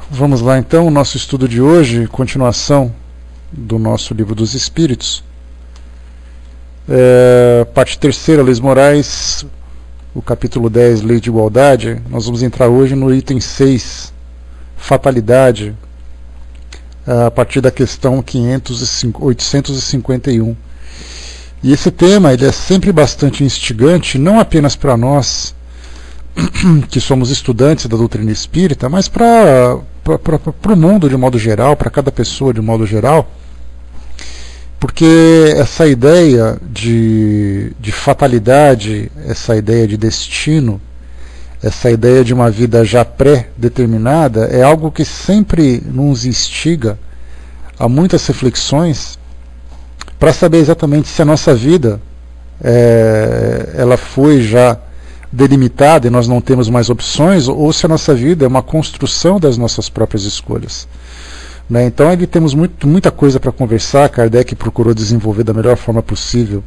Vamos lá então, o nosso estudo de hoje, continuação do nosso Livro dos Espíritos. Parte terceira, Leis Morais, o capítulo 10, Lei de Igualdade. Nós vamos entrar hoje no item 6, Fatalidade, a partir da questão 851. E esse tema ele é sempre bastante instigante, não apenas para nós, que somos estudantes da doutrina espírita, mas para o mundo de modo geral, para cada pessoa de modo geral, porque essa ideia de fatalidade, essa ideia de destino, essa ideia de uma vida já pré-determinada é algo que sempre nos instiga a muitas reflexões para saber exatamente se a nossa vida ela foi já delimitada e nós não temos mais opções, ou se a nossa vida é uma construção das nossas próprias escolhas. Então temos muita coisa para conversar. Kardec procurou desenvolver da melhor forma possível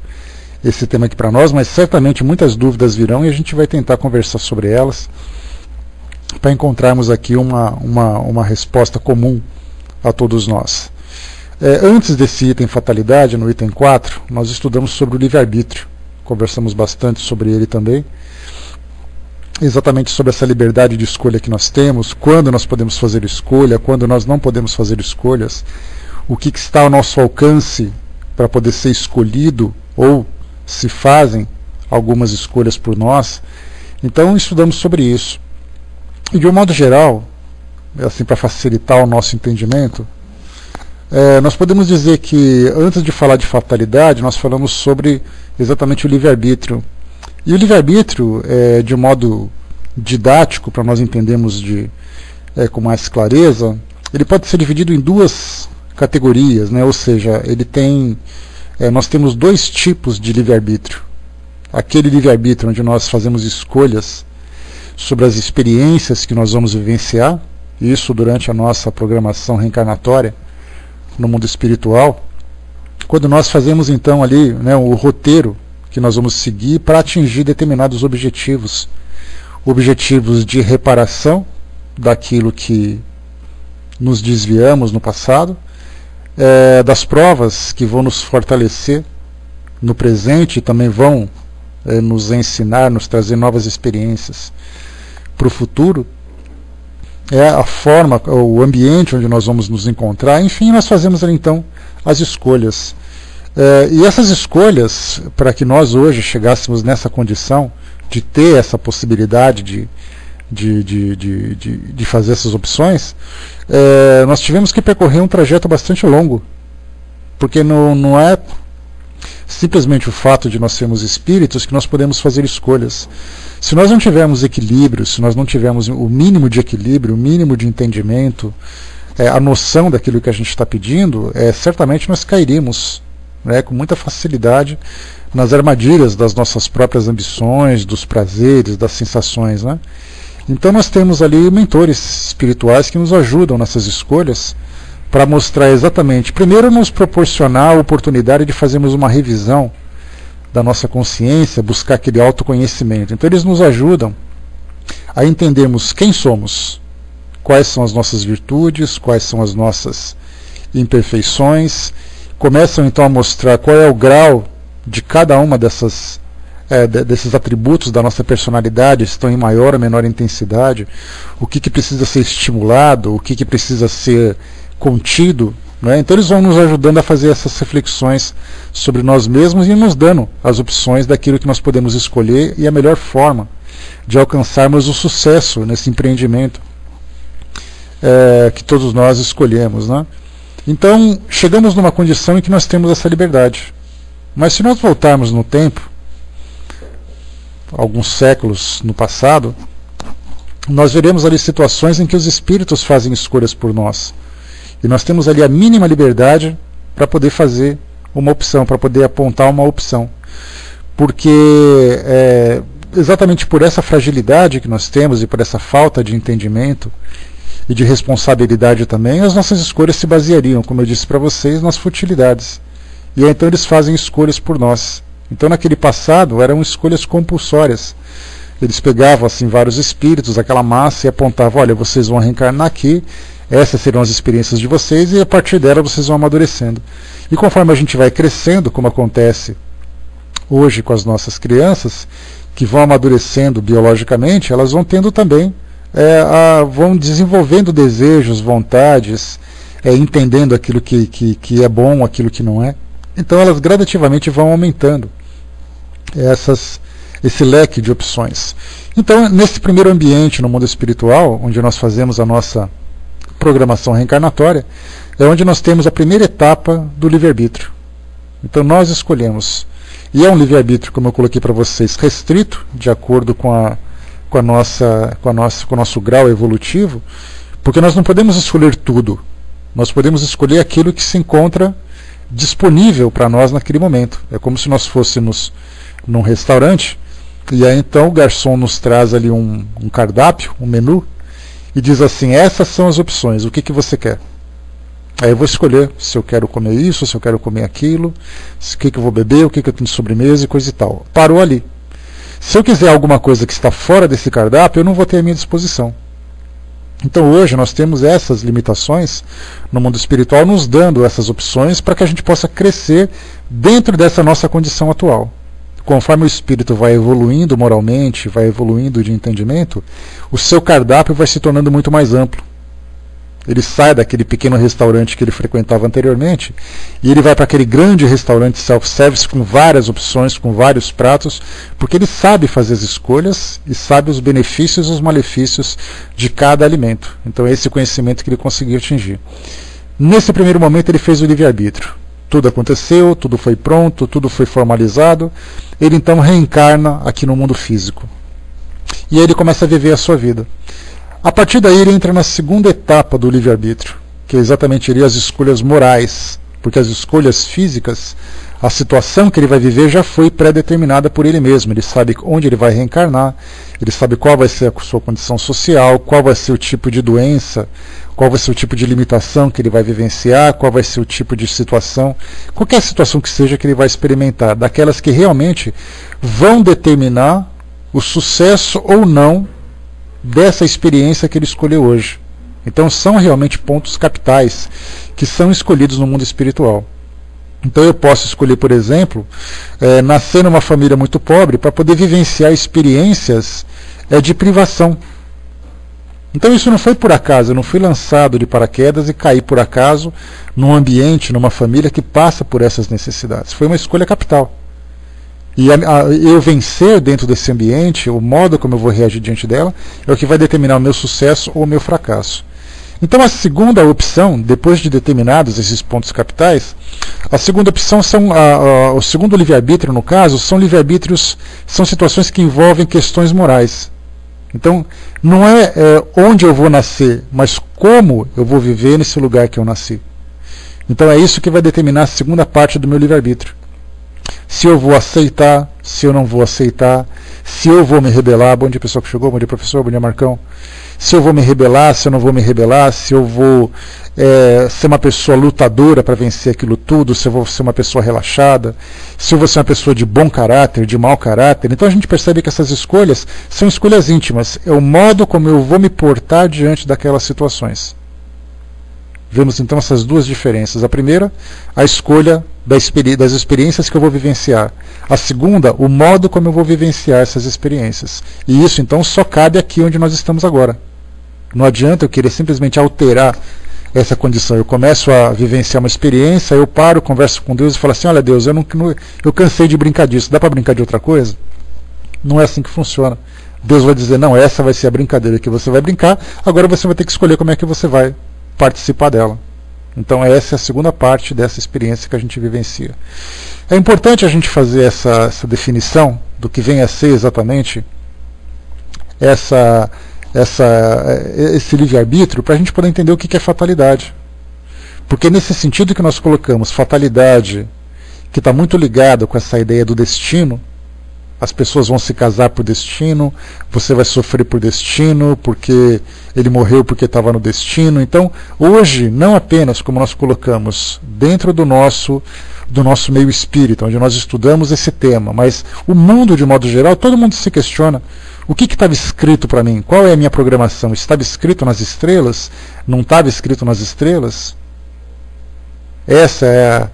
esse tema aqui para nós, mas certamente muitas dúvidas virão e a gente vai tentar conversar sobre elas para encontrarmos aqui uma resposta comum a todos nós. Antes desse item fatalidade, no item 4, nós estudamos sobre o livre-arbítrio, conversamos bastante sobre ele também, exatamente sobre essa liberdade de escolha que nós temos, quando nós podemos fazer escolha, quando nós não podemos fazer escolhas, o que está ao nosso alcance para poder ser escolhido, ou se fazem algumas escolhas por nós. Então estudamos sobre isso. E de um modo geral, assim, para facilitar o nosso entendimento, nós podemos dizer que antes de falar de fatalidade, nós falamos sobre exatamente o livre-arbítrio. E o livre-arbítrio, de modo didático, para nós entendermos com mais clareza, ele pode ser dividido em duas categorias, ou seja, nós temos dois tipos de livre-arbítrio. Aquele livre-arbítrio onde nós fazemos escolhas sobre as experiências que nós vamos vivenciar, isso durante a nossa programação reencarnatória no mundo espiritual, quando nós fazemos então ali o roteiro que nós vamos seguir para atingir determinados objetivos de reparação daquilo que nos desviamos no passado, das provas que vão nos fortalecer no presente e também vão nos ensinar, nos trazer novas experiências para o futuro, a forma, o ambiente onde nós vamos nos encontrar. Enfim, nós fazemos ali então as escolhas. E essas escolhas, para que nós hoje chegássemos nessa condição de ter essa possibilidade de fazer essas opções, nós tivemos que percorrer um trajeto bastante longo, porque não é simplesmente o fato de nós sermos espíritos que nós podemos fazer escolhas. Se nós não tivermos equilíbrio, se nós não tivermos o mínimo de equilíbrio, o mínimo de entendimento, a noção daquilo que a gente está pedindo, certamente nós cairíamos com muita facilidade nas armadilhas das nossas próprias ambições, dos prazeres, das sensações. Então nós temos ali mentores espirituais que nos ajudam nessas escolhas para mostrar exatamente, primeiro nos proporcionar a oportunidade de fazermos uma revisão da nossa consciência, buscar aquele autoconhecimento. Então eles nos ajudam a entendermos quem somos, quais são as nossas virtudes, quais são as nossas imperfeições, começam então a mostrar qual é o grau de cada uma desses atributos da nossa personalidade, estão em maior ou menor intensidade, o que precisa ser estimulado, o que precisa ser contido. Então eles vão nos ajudando a fazer essas reflexões sobre nós mesmos e nos dando as opções daquilo que nós podemos escolher e a melhor forma de alcançarmos o sucesso nesse empreendimento que todos nós escolhemos. Então chegamos numa condição em que nós temos essa liberdade. Mas se nós voltarmos no tempo, alguns séculos no passado, nós veremos ali situações em que os espíritos fazem escolhas por nós. E nós temos ali a mínima liberdade para poder fazer uma opção, para poder apontar uma opção. Porque exatamente por essa fragilidade que nós temos e por essa falta de entendimento e de responsabilidade também, as nossas escolhas se baseariam, como eu disse para vocês, nas futilidades. E então eles fazem escolhas por nós. Então naquele passado eram escolhas compulsórias. Eles pegavam assim vários espíritos, aquela massa, e apontavam: olha, vocês vão reencarnar aqui, essas serão as experiências de vocês, e a partir dela vocês vão amadurecendo. E conforme a gente vai crescendo, como acontece hoje com as nossas crianças, que vão amadurecendo biologicamente, elas vão tendo também, vão desenvolvendo desejos, vontades, entendendo aquilo que é bom, aquilo que não é. Então elas gradativamente vão aumentando esse leque de opções. Então, nesse primeiro ambiente, no mundo espiritual, onde nós fazemos a nossa programação reencarnatória, é onde nós temos a primeira etapa do livre-arbítrio. Então nós escolhemos. E é um livre-arbítrio, como eu coloquei para vocês, restrito, de acordo com o nosso grau evolutivo, porque nós não podemos escolher tudo. Nós podemos escolher aquilo que se encontra disponível para nós naquele momento. É como se nós fôssemos num restaurante, e aí então o garçom nos traz ali um cardápio, um menu, e diz assim: essas são as opções, o que você quer? Aí eu vou escolher se eu quero comer isso, se eu quero comer aquilo, o que eu vou beber, o que eu tenho de sobremesa e coisa e tal. Parou ali. Se eu quiser alguma coisa que está fora desse cardápio, eu não vou ter à minha disposição. Então hoje nós temos essas limitações no mundo espiritual, nos dando essas opções para que a gente possa crescer dentro dessa nossa condição atual. Conforme o espírito vai evoluindo moralmente, vai evoluindo de entendimento, o seu cardápio vai se tornando muito mais amplo. Ele sai daquele pequeno restaurante que ele frequentava anteriormente e ele vai para aquele grande restaurante self-service com várias opções, com vários pratos, porque ele sabe fazer as escolhas e sabe os benefícios e os malefícios de cada alimento. Então é esse conhecimento que ele conseguiu atingir. Nesse primeiro momento ele fez o livre-arbítrio. Tudo aconteceu, tudo foi pronto, tudo foi formalizado. Ele então reencarna aqui no mundo físico. E aí ele começa a viver a sua vida. A partir daí ele entra na segunda etapa do livre-arbítrio, que exatamente as escolhas morais, porque as escolhas físicas, a situação que ele vai viver já foi pré-determinada por ele mesmo. Ele sabe onde ele vai reencarnar, ele sabe qual vai ser a sua condição social, qual vai ser o tipo de doença, qual vai ser o tipo de limitação que ele vai vivenciar, qual vai ser o tipo de situação, qualquer situação que seja que ele vai experimentar, daquelas que realmente vão determinar o sucesso ou não dessa experiência que ele escolheu hoje. Então são realmente pontos capitais que são escolhidos no mundo espiritual. Então eu posso escolher, por exemplo, nascer numa família muito pobre para poder vivenciar experiências de privação. Então isso não foi por acaso, eu não fui lançado de paraquedas e caí por acaso num ambiente, numa família que passa por essas necessidades. Foi uma escolha capital. E eu vencer dentro desse ambiente, o modo como eu vou reagir diante dela, é o que vai determinar o meu sucesso ou o meu fracasso. Então a segunda opção, depois de determinados esses pontos capitais, a segunda opção são, o segundo livre-arbítrio no caso, são livre-arbítrios, são situações que envolvem questões morais. Então não é onde eu vou nascer, mas como eu vou viver nesse lugar que eu nasci. Então é isso que vai determinar a segunda parte do meu livre-arbítrio. Se eu vou aceitar, se eu não vou aceitar, se eu vou me rebelar. Bom dia, pessoal que chegou, bom dia, professor, bom dia, Marcão. Se eu vou me rebelar, se eu não vou me rebelar, se eu vou ser uma pessoa lutadora para vencer aquilo tudo, se eu vou ser uma pessoa relaxada, se eu vou ser uma pessoa de bom caráter, de mau caráter. Então a gente percebe que essas escolhas são escolhas íntimas, é o modo como eu vou me portar diante daquelas situações. Vemos então essas duas diferenças. A primeira, a escolha das experiências que eu vou vivenciar. A segunda, o modo como eu vou vivenciar essas experiências. E isso então só cabe aqui onde nós estamos agora. Não adianta eu querer simplesmente alterar essa condição. Eu começo a vivenciar uma experiência, eu paro, converso com Deus e falo assim: olha Deus, eu cansei de brincar disso, dá para brincar de outra coisa? Não é assim que funciona. Deus vai dizer: não, essa vai ser a brincadeira que você vai brincar, agora você vai ter que escolher como é que você vai participar dela. Então essa é a segunda parte dessa experiência que a gente vivencia. É importante a gente fazer essa definição do que vem a ser exatamente esse livre-arbítrio, para a gente poder entender o que é fatalidade. Porque nesse sentido que nós colocamos fatalidade, que está muito ligado com essa ideia do destino, as pessoas vão se casar por destino, você vai sofrer por destino, porque ele morreu porque estava no destino. Então, hoje, não apenas como nós colocamos dentro do nosso do nosso meio espírita, onde nós estudamos esse tema, mas o mundo de modo geral, todo mundo se questiona: o que estava escrito para mim? Qual é a minha programação? Estava escrito nas estrelas? Não estava escrito nas estrelas? Essa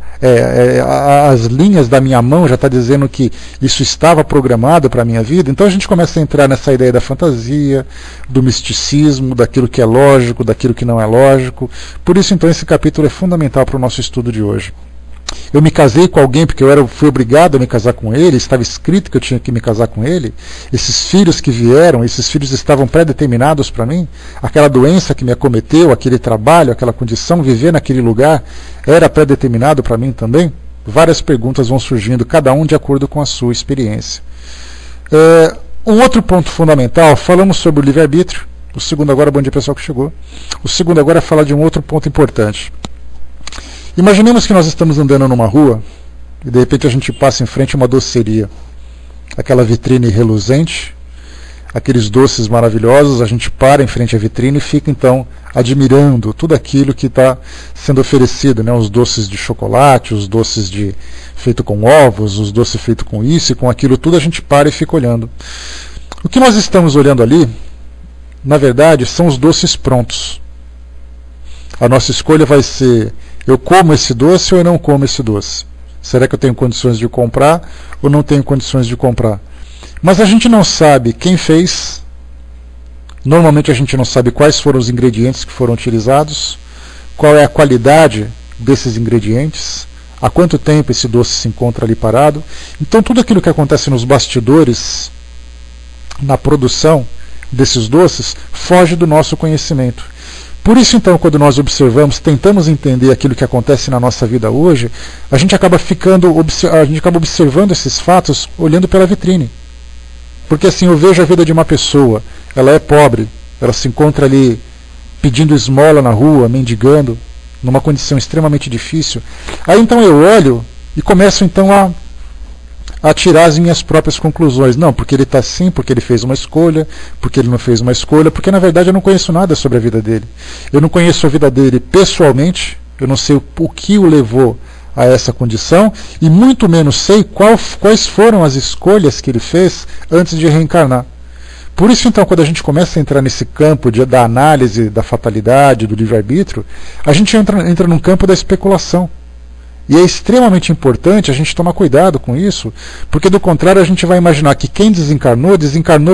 as linhas da minha mão já está dizendo que isso estava programado para a minha vida. Então a gente começa a entrar nessa ideia da fantasia, do misticismo, daquilo que é lógico, daquilo que não é lógico. Por isso então esse capítulo é fundamental para o nosso estudo de hoje. Eu me casei com alguém porque fui obrigado a me casar com ele, estava escrito que eu tinha que me casar com ele. Esses filhos que vieram, esses filhos estavam pré-determinados para mim. Aquela doença que me acometeu, aquele trabalho, aquela condição, viver naquele lugar, era pré-determinado para mim também? Várias perguntas vão surgindo, cada um de acordo com a sua experiência. Um outro ponto fundamental, falamos sobre o livre-arbítrio. O segundo agora, bom dia pessoal que chegou. O segundo agora é falar de um outro ponto importante. Imaginemos que nós estamos andando numa rua e de repente a gente passa em frente a uma doceria. Aquela vitrine reluzente, aqueles doces maravilhosos, a gente para em frente à vitrine e fica então admirando tudo aquilo que está sendo oferecido, né? Os doces de chocolate, os doces feito com ovos, os doces feitos com isso e com aquilo, tudo a gente para e fica olhando. O que nós estamos olhando ali, na verdade, são os doces prontos. A nossa escolha vai ser: eu como esse doce ou eu não como esse doce? Será que eu tenho condições de comprar ou não tenho condições de comprar? Mas a gente não sabe quem fez. Normalmente a gente não sabe quais foram os ingredientes que foram utilizados, qual é a qualidade desses ingredientes, há quanto tempo esse doce se encontra ali parado. Então tudo aquilo que acontece nos bastidores, na produção desses doces, foge do nosso conhecimento. Por isso, então, quando nós observamos, tentamos entender aquilo que acontece na nossa vida hoje, a gente acaba observando esses fatos olhando pela vitrine. Porque assim, eu vejo a vida de uma pessoa, ela é pobre, ela se encontra ali pedindo esmola na rua, mendigando, numa condição extremamente difícil. Aí então eu olho e começo então a tirar as minhas próprias conclusões. Não, porque ele está assim, porque ele fez uma escolha, porque ele não fez uma escolha, porque na verdade eu não conheço nada sobre a vida dele. Eu não conheço a vida dele pessoalmente, eu não sei o que o levou a essa condição, e muito menos sei quais foram as escolhas que ele fez antes de reencarnar. Por isso então, quando a gente começa a entrar nesse campo da análise da fatalidade, do livre-arbítrio, a gente entra num campo da especulação. E é extremamente importante a gente tomar cuidado com isso, porque do contrário a gente vai imaginar que quem desencarnou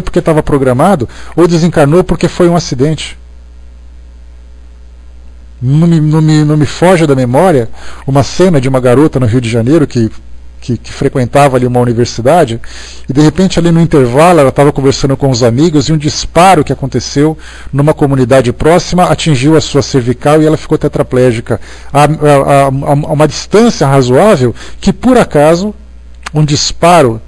porque estava programado, ou desencarnou porque foi um acidente. Não me foge da memória uma cena de uma garota no Rio de Janeiro que frequentava ali uma universidade, e de repente ali no intervalo ela estava conversando com os amigos e um disparo que aconteceu numa comunidade próxima atingiu a sua cervical e ela ficou tetraplégica a uma distância razoável, que por acaso um disparo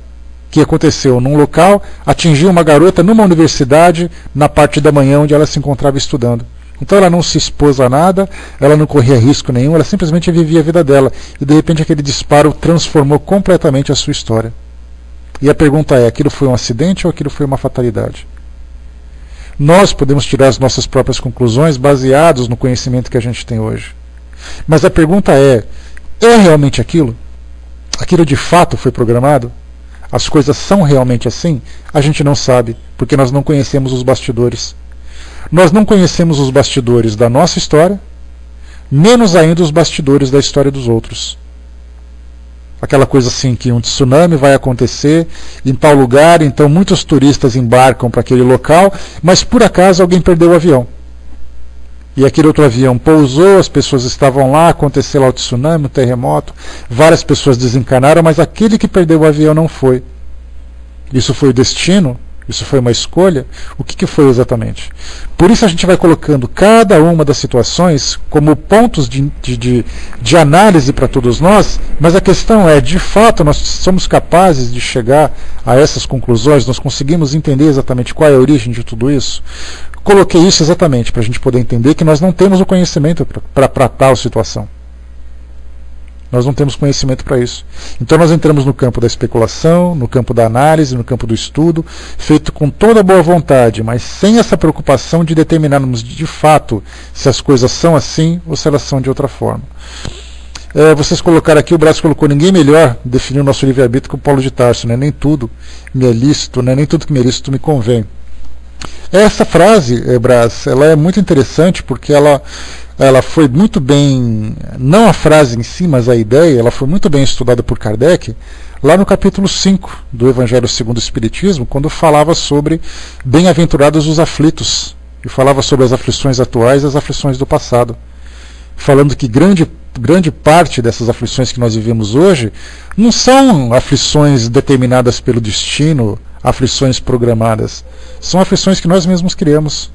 que aconteceu num local atingiu uma garota numa universidade na parte da manhã onde ela se encontrava estudando. Então ela não se expôs a nada, ela não corria risco nenhum, ela simplesmente vivia a vida dela. E de repente aquele disparo transformou completamente a sua história. E a pergunta é: aquilo foi um acidente ou aquilo foi uma fatalidade? Nós podemos tirar as nossas próprias conclusões baseados no conhecimento que a gente tem hoje. Mas a pergunta é realmente aquilo? Aquilo de fato foi programado? As coisas são realmente assim? A gente não sabe, porque nós não conhecemos os bastidores. Nós não conhecemos os bastidores da nossa história, menos ainda os bastidores da história dos outros. Aquela coisa assim, que um tsunami vai acontecer em tal lugar, então muitos turistas embarcam para aquele local, mas por acaso alguém perdeu o avião. E aquele outro avião pousou, as pessoas estavam lá, aconteceu lá o tsunami, o terremoto, várias pessoas desencarnaram, mas aquele que perdeu o avião não foi. Isso foi o destino? Isso foi uma escolha? O que foi exatamente? Por isso a gente vai colocando cada uma das situações como pontos de análise para todos nós, mas a questão é, de fato, nós somos capazes de chegar a essas conclusões? Nós conseguimos entender exatamente qual é a origem de tudo isso? Coloquei isso exatamente para a gente poder entender que nós não temos o conhecimento para tal situação. Nós não temos conhecimento para isso. Então nós entramos no campo da especulação, no campo da análise, no campo do estudo, feito com toda boa vontade, mas sem essa preocupação de determinarmos de fato se as coisas são assim ou se elas são de outra forma. Vocês colocaram aqui, o Brás colocou, ninguém melhor definiu o nosso livre-arbítrio que o Paulo de Tarso, né? Nem tudo me é lícito, né? Nem tudo que me é lícito me convém. Essa frase, Brás, ela é muito interessante porque ela foi muito bem, não a frase em si, mas a ideia, ela foi muito bem estudada por Kardec, lá no capítulo 5 do Evangelho segundo o Espiritismo, quando falava sobre bem-aventurados os aflitos, e falava sobre as aflições atuais e as aflições do passado, falando que grande parte dessas aflições que nós vivemos hoje não são aflições determinadas pelo destino, aflições programadas, são aflições que nós mesmos criamos,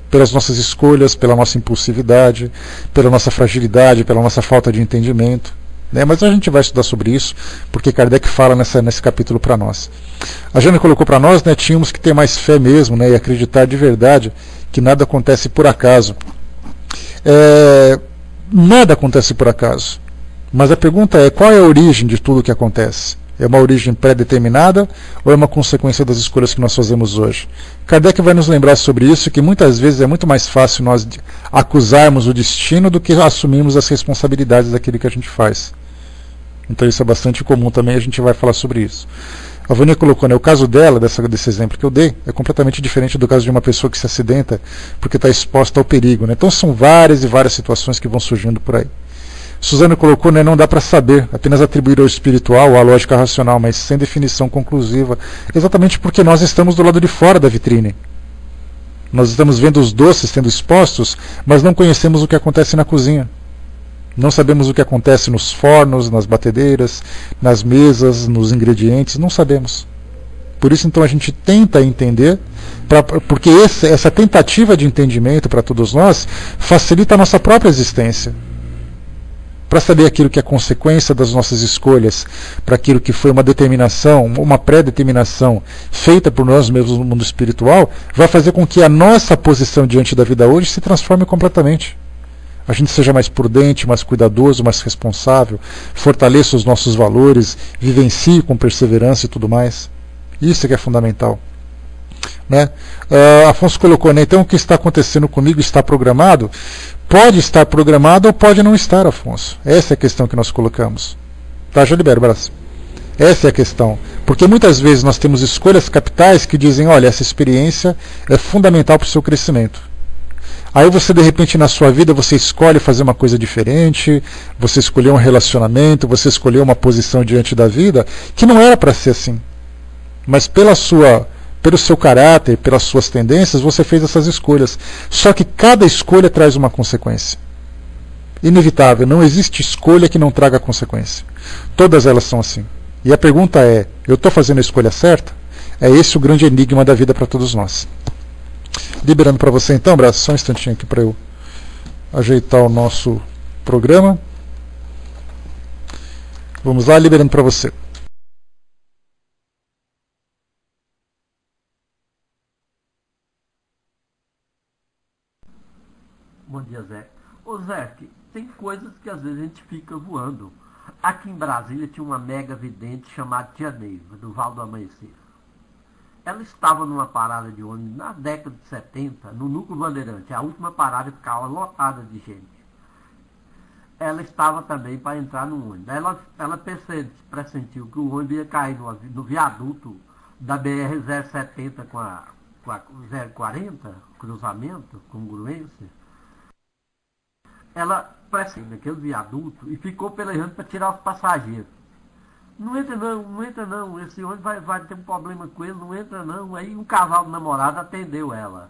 pelas nossas escolhas, pela nossa impulsividade, pela nossa fragilidade, pela nossa falta de entendimento, né? Mas a gente vai estudar sobre isso, porque Kardec fala nesse capítulo para nós. A Jana colocou para nós, né, tínhamos que ter mais fé mesmo, né, e acreditar de verdade que nada acontece por acaso. Nada acontece por acaso, mas a pergunta é, qual é a origem de tudo o que acontece? É uma origem pré-determinada ou é uma consequência das escolhas que nós fazemos hoje? Kardec vai nos lembrar sobre isso, que muitas vezes é muito mais fácil nós acusarmos o destino do que assumirmos as responsabilidades daquilo que a gente faz. Então isso é bastante comum também, a gente vai falar sobre isso. A Vânia colocou, né, o caso dela, desse exemplo que eu dei, é completamente diferente do caso de uma pessoa que se acidenta porque está exposta ao perigo, né? Então são várias e várias situações que vão surgindo por aí. Suzana colocou, né, não dá para saber, apenas atribuir ao espiritual ou à lógica racional, mas sem definição conclusiva, exatamente porque nós estamos do lado de fora da vitrine. Nós estamos vendo os doces sendo expostos, mas não conhecemos o que acontece na cozinha. Não sabemos o que acontece nos fornos, nas batedeiras, nas mesas, nos ingredientes, não sabemos. Por isso, então, a gente tenta entender, porque essa tentativa de entendimento para todos nós facilita a nossa própria existência. Para saber aquilo que é consequência das nossas escolhas, para aquilo que foi uma determinação, uma pré-determinação feita por nós mesmos no mundo espiritual, vai fazer com que a nossa posição diante da vida hoje se transforme completamente. A gente seja mais prudente, mais cuidadoso, mais responsável, fortaleça os nossos valores, vivencie com perseverança e tudo mais. Isso é que é fundamental. Né? Afonso colocou, né, então o que está acontecendo comigo está programado? Pode estar programado ou pode não estar, Afonso. Essa é a questão que nós colocamos. Tá, já libero, braço. Essa é a questão. Porque muitas vezes nós temos escolhas capitais que dizem, olha, essa experiência é fundamental para o seu crescimento. Aí você, de repente, na sua vida, você escolhe fazer uma coisa diferente, você escolheu um relacionamento, você escolheu uma posição diante da vida, que não era para ser assim. Mas pelo seu caráter, pelas suas tendências, você fez essas escolhas. Só que cada escolha traz uma consequência. Inevitável, não existe escolha que não traga consequência. Todas elas são assim. E a pergunta é, eu estou fazendo a escolha certa? É esse o grande enigma da vida para todos nós. Liberando para você então, Braço, só um instantinho aqui para eu ajeitar o nosso programa. Vamos lá, liberando para você. Bom dia, Zé. Ô Zé, tem coisas que às vezes a gente fica voando. Aqui em Brasília tinha uma mega vidente chamada Tia Neiva, do Val do Amanhecer. Ela estava numa parada de ônibus na década de 70, no Núcleo Bandeirante. A última parada ficava lotada de gente. Ela estava também para entrar no ônibus. Ela pressentiu que o ônibus ia cair no viaduto da BR-070 com a 040, cruzamento, congruência. Ela pressentiu naquele viaduto e ficou pelejando para tirar os passageiros. Não entra não, esse ônibus vai ter um problema com ele, não entra não. Aí um casal de namorado atendeu ela.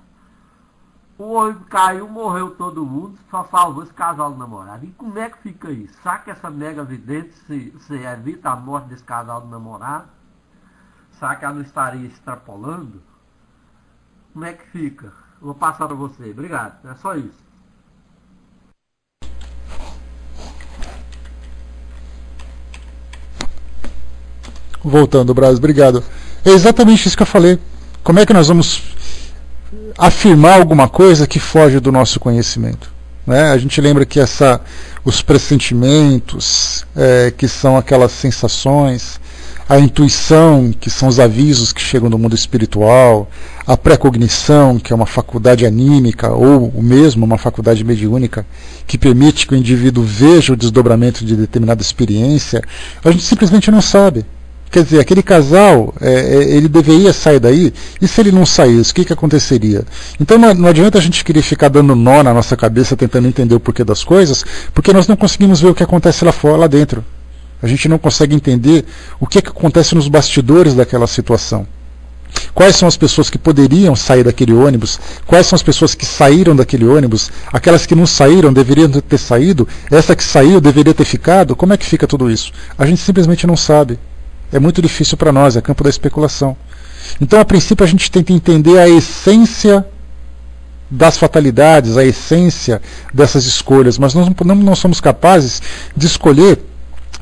O ônibus caiu, morreu todo mundo, só salvou esse casal de namorado. E como é que fica isso? Será que essa mega vidente se evita a morte desse casal de namorado? Será que ela não estaria extrapolando? Como é que fica? Vou passar para você. Obrigado, é só isso. Voltando, Braz, obrigado. É exatamente isso que eu falei. Como é que nós vamos afirmar alguma coisa que foge do nosso conhecimento? Né? A gente lembra que os pressentimentos, que são aquelas sensações, a intuição, que são os avisos que chegam do mundo espiritual, a precognição, que é uma faculdade anímica, ou mesmo uma faculdade mediúnica, que permite que o indivíduo veja o desdobramento de determinada experiência, a gente simplesmente não sabe. Quer dizer, aquele casal, ele deveria sair daí, e se ele não saísse, o que aconteceria? Então não adianta a gente querer ficar dando nó na nossa cabeça, tentando entender o porquê das coisas, porque nós não conseguimos ver o que acontece lá fora, lá dentro. A gente não consegue entender o que acontece nos bastidores daquela situação. Quais são as pessoas que poderiam sair daquele ônibus? Quais são as pessoas que saíram daquele ônibus? Aquelas que não saíram deveriam ter saído? Essa que saiu deveria ter ficado? Como é que fica tudo isso? A gente simplesmente não sabe. É muito difícil para nós, é campo da especulação. Então, a princípio, a gente tenta entender a essência das fatalidades, a essência dessas escolhas, mas nós não somos capazes de escolher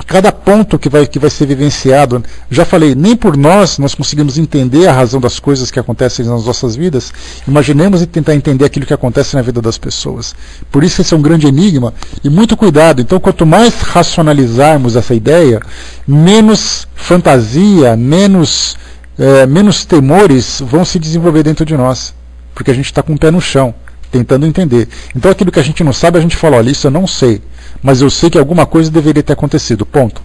cada ponto que vai ser vivenciado. Já falei, nem por nós conseguimos entender a razão das coisas que acontecem nas nossas vidas. Imaginemos e tentar entender aquilo que acontece na vida das pessoas. Por isso esse é um grande enigma, e muito cuidado. Então, quanto mais racionalizarmos essa ideia, menos fantasia, menos temores vão se desenvolver dentro de nós, porque a gente está com o pé no chão, tentando entender. Então, aquilo que a gente não sabe, a gente fala, olha, isso eu não sei, mas eu sei que alguma coisa deveria ter acontecido, ponto.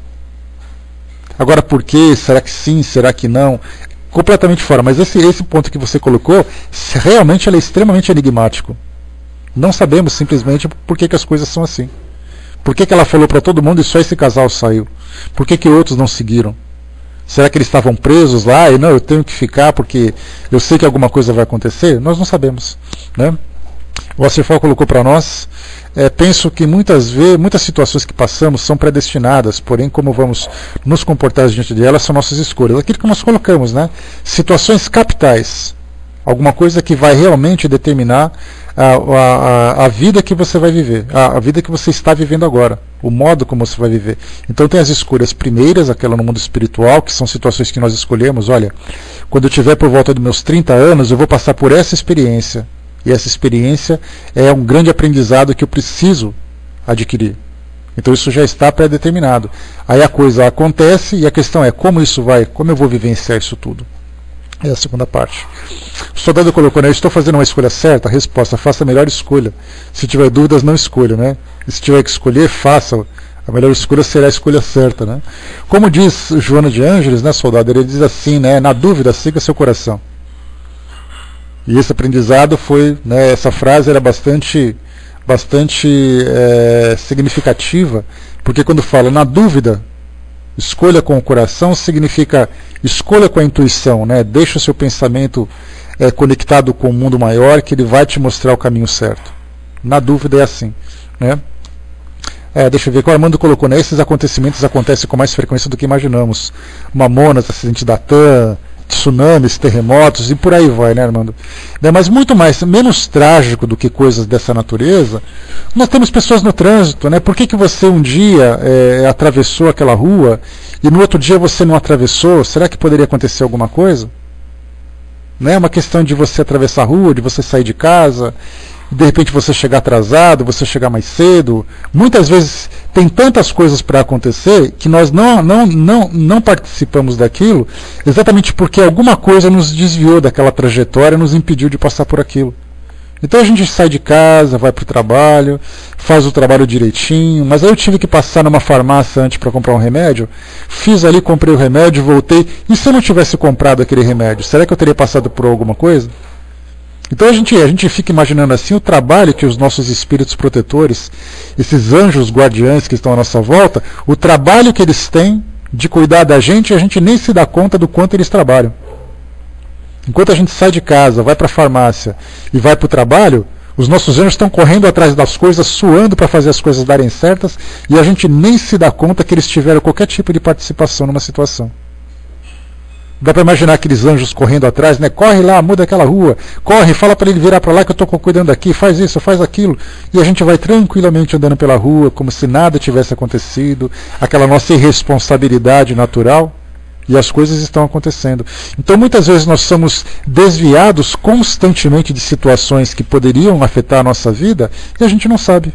Agora, por quê? Será que sim? Será que não? Completamente fora. Mas esse ponto que você colocou, realmente ele é extremamente enigmático. Não sabemos simplesmente por que as coisas são assim. Por que ela falou para todo mundo e só esse casal saiu? Por que outros não seguiram? Será que eles estavam presos lá e não, eu tenho que ficar porque eu sei que alguma coisa vai acontecer? Nós não sabemos, né? O Acerfal colocou para nós, penso que muitas situações que passamos são predestinadas, porém como vamos nos comportar diante delas são nossas escolhas. Aquilo que nós colocamos, né? Situações capitais, alguma coisa que vai realmente determinar a vida que você vai viver, a vida que você está vivendo agora, o modo como você vai viver. Então tem as escolhas primeiras, aquela no mundo espiritual, que são situações que nós escolhemos. Olha, quando eu tiver por volta dos meus 30 anos, eu vou passar por essa experiência. E essa experiência é um grande aprendizado que eu preciso adquirir. Então isso já está pré-determinado. Aí a coisa acontece e a questão é como eu vou vivenciar isso tudo. É a segunda parte. O soldado colocou, né? Estou fazendo uma escolha certa? A resposta, faça a melhor escolha. Se tiver dúvidas, não escolha, né? E se tiver que escolher, faça. A melhor escolha será a escolha certa, né? Como diz Joana de Ângeles, né, soldado? Ele diz assim, né? Na dúvida, siga seu coração. E esse aprendizado foi, né, essa frase era bastante significativa, porque quando fala na dúvida, escolha com o coração, significa escolha com a intuição, né? Deixa o seu pensamento conectado com o mundo maior, que ele vai te mostrar o caminho certo. Na dúvida é assim, né? Deixa eu ver, o Armando colocou, né? Esses acontecimentos acontecem com mais frequência do que imaginamos. Mamonas, acidente da TAM, tsunamis, terremotos e por aí vai, né, Armando? Mas muito menos trágico do que coisas dessa natureza, nós temos pessoas no trânsito, né? Por que você um dia atravessou aquela rua e no outro dia você não atravessou? Será que poderia acontecer alguma coisa? Não é uma questão de você atravessar a rua, de você sair de casa, de repente você chegar atrasado, você chegar mais cedo. Muitas vezes tem tantas coisas para acontecer que nós não participamos daquilo exatamente porque alguma coisa nos desviou daquela trajetória, nos impediu de passar por aquilo. Então a gente sai de casa, vai para o trabalho, faz o trabalho direitinho, mas aí eu tive que passar numa farmácia antes para comprar um remédio, fiz ali, comprei o remédio, voltei, e se eu não tivesse comprado aquele remédio, será que eu teria passado por alguma coisa? Então a gente fica imaginando assim o trabalho que os nossos espíritos protetores, esses anjos guardiães que estão à nossa volta, o trabalho que eles têm de cuidar da gente, e a gente nem se dá conta do quanto eles trabalham. Enquanto a gente sai de casa, vai para a farmácia e vai para o trabalho, os nossos anjos estão correndo atrás das coisas, suando para fazer as coisas darem certas, e a gente nem se dá conta que eles tiveram qualquer tipo de participação numa situação. Dá para imaginar aqueles anjos correndo atrás, né? Corre lá, muda aquela rua, corre, fala para ele virar para lá que eu estou cuidando aqui, faz isso, faz aquilo. E a gente vai tranquilamente andando pela rua, como se nada tivesse acontecido, aquela nossa irresponsabilidade natural, e as coisas estão acontecendo. Então muitas vezes nós somos desviados constantemente de situações que poderiam afetar a nossa vida, e a gente não sabe.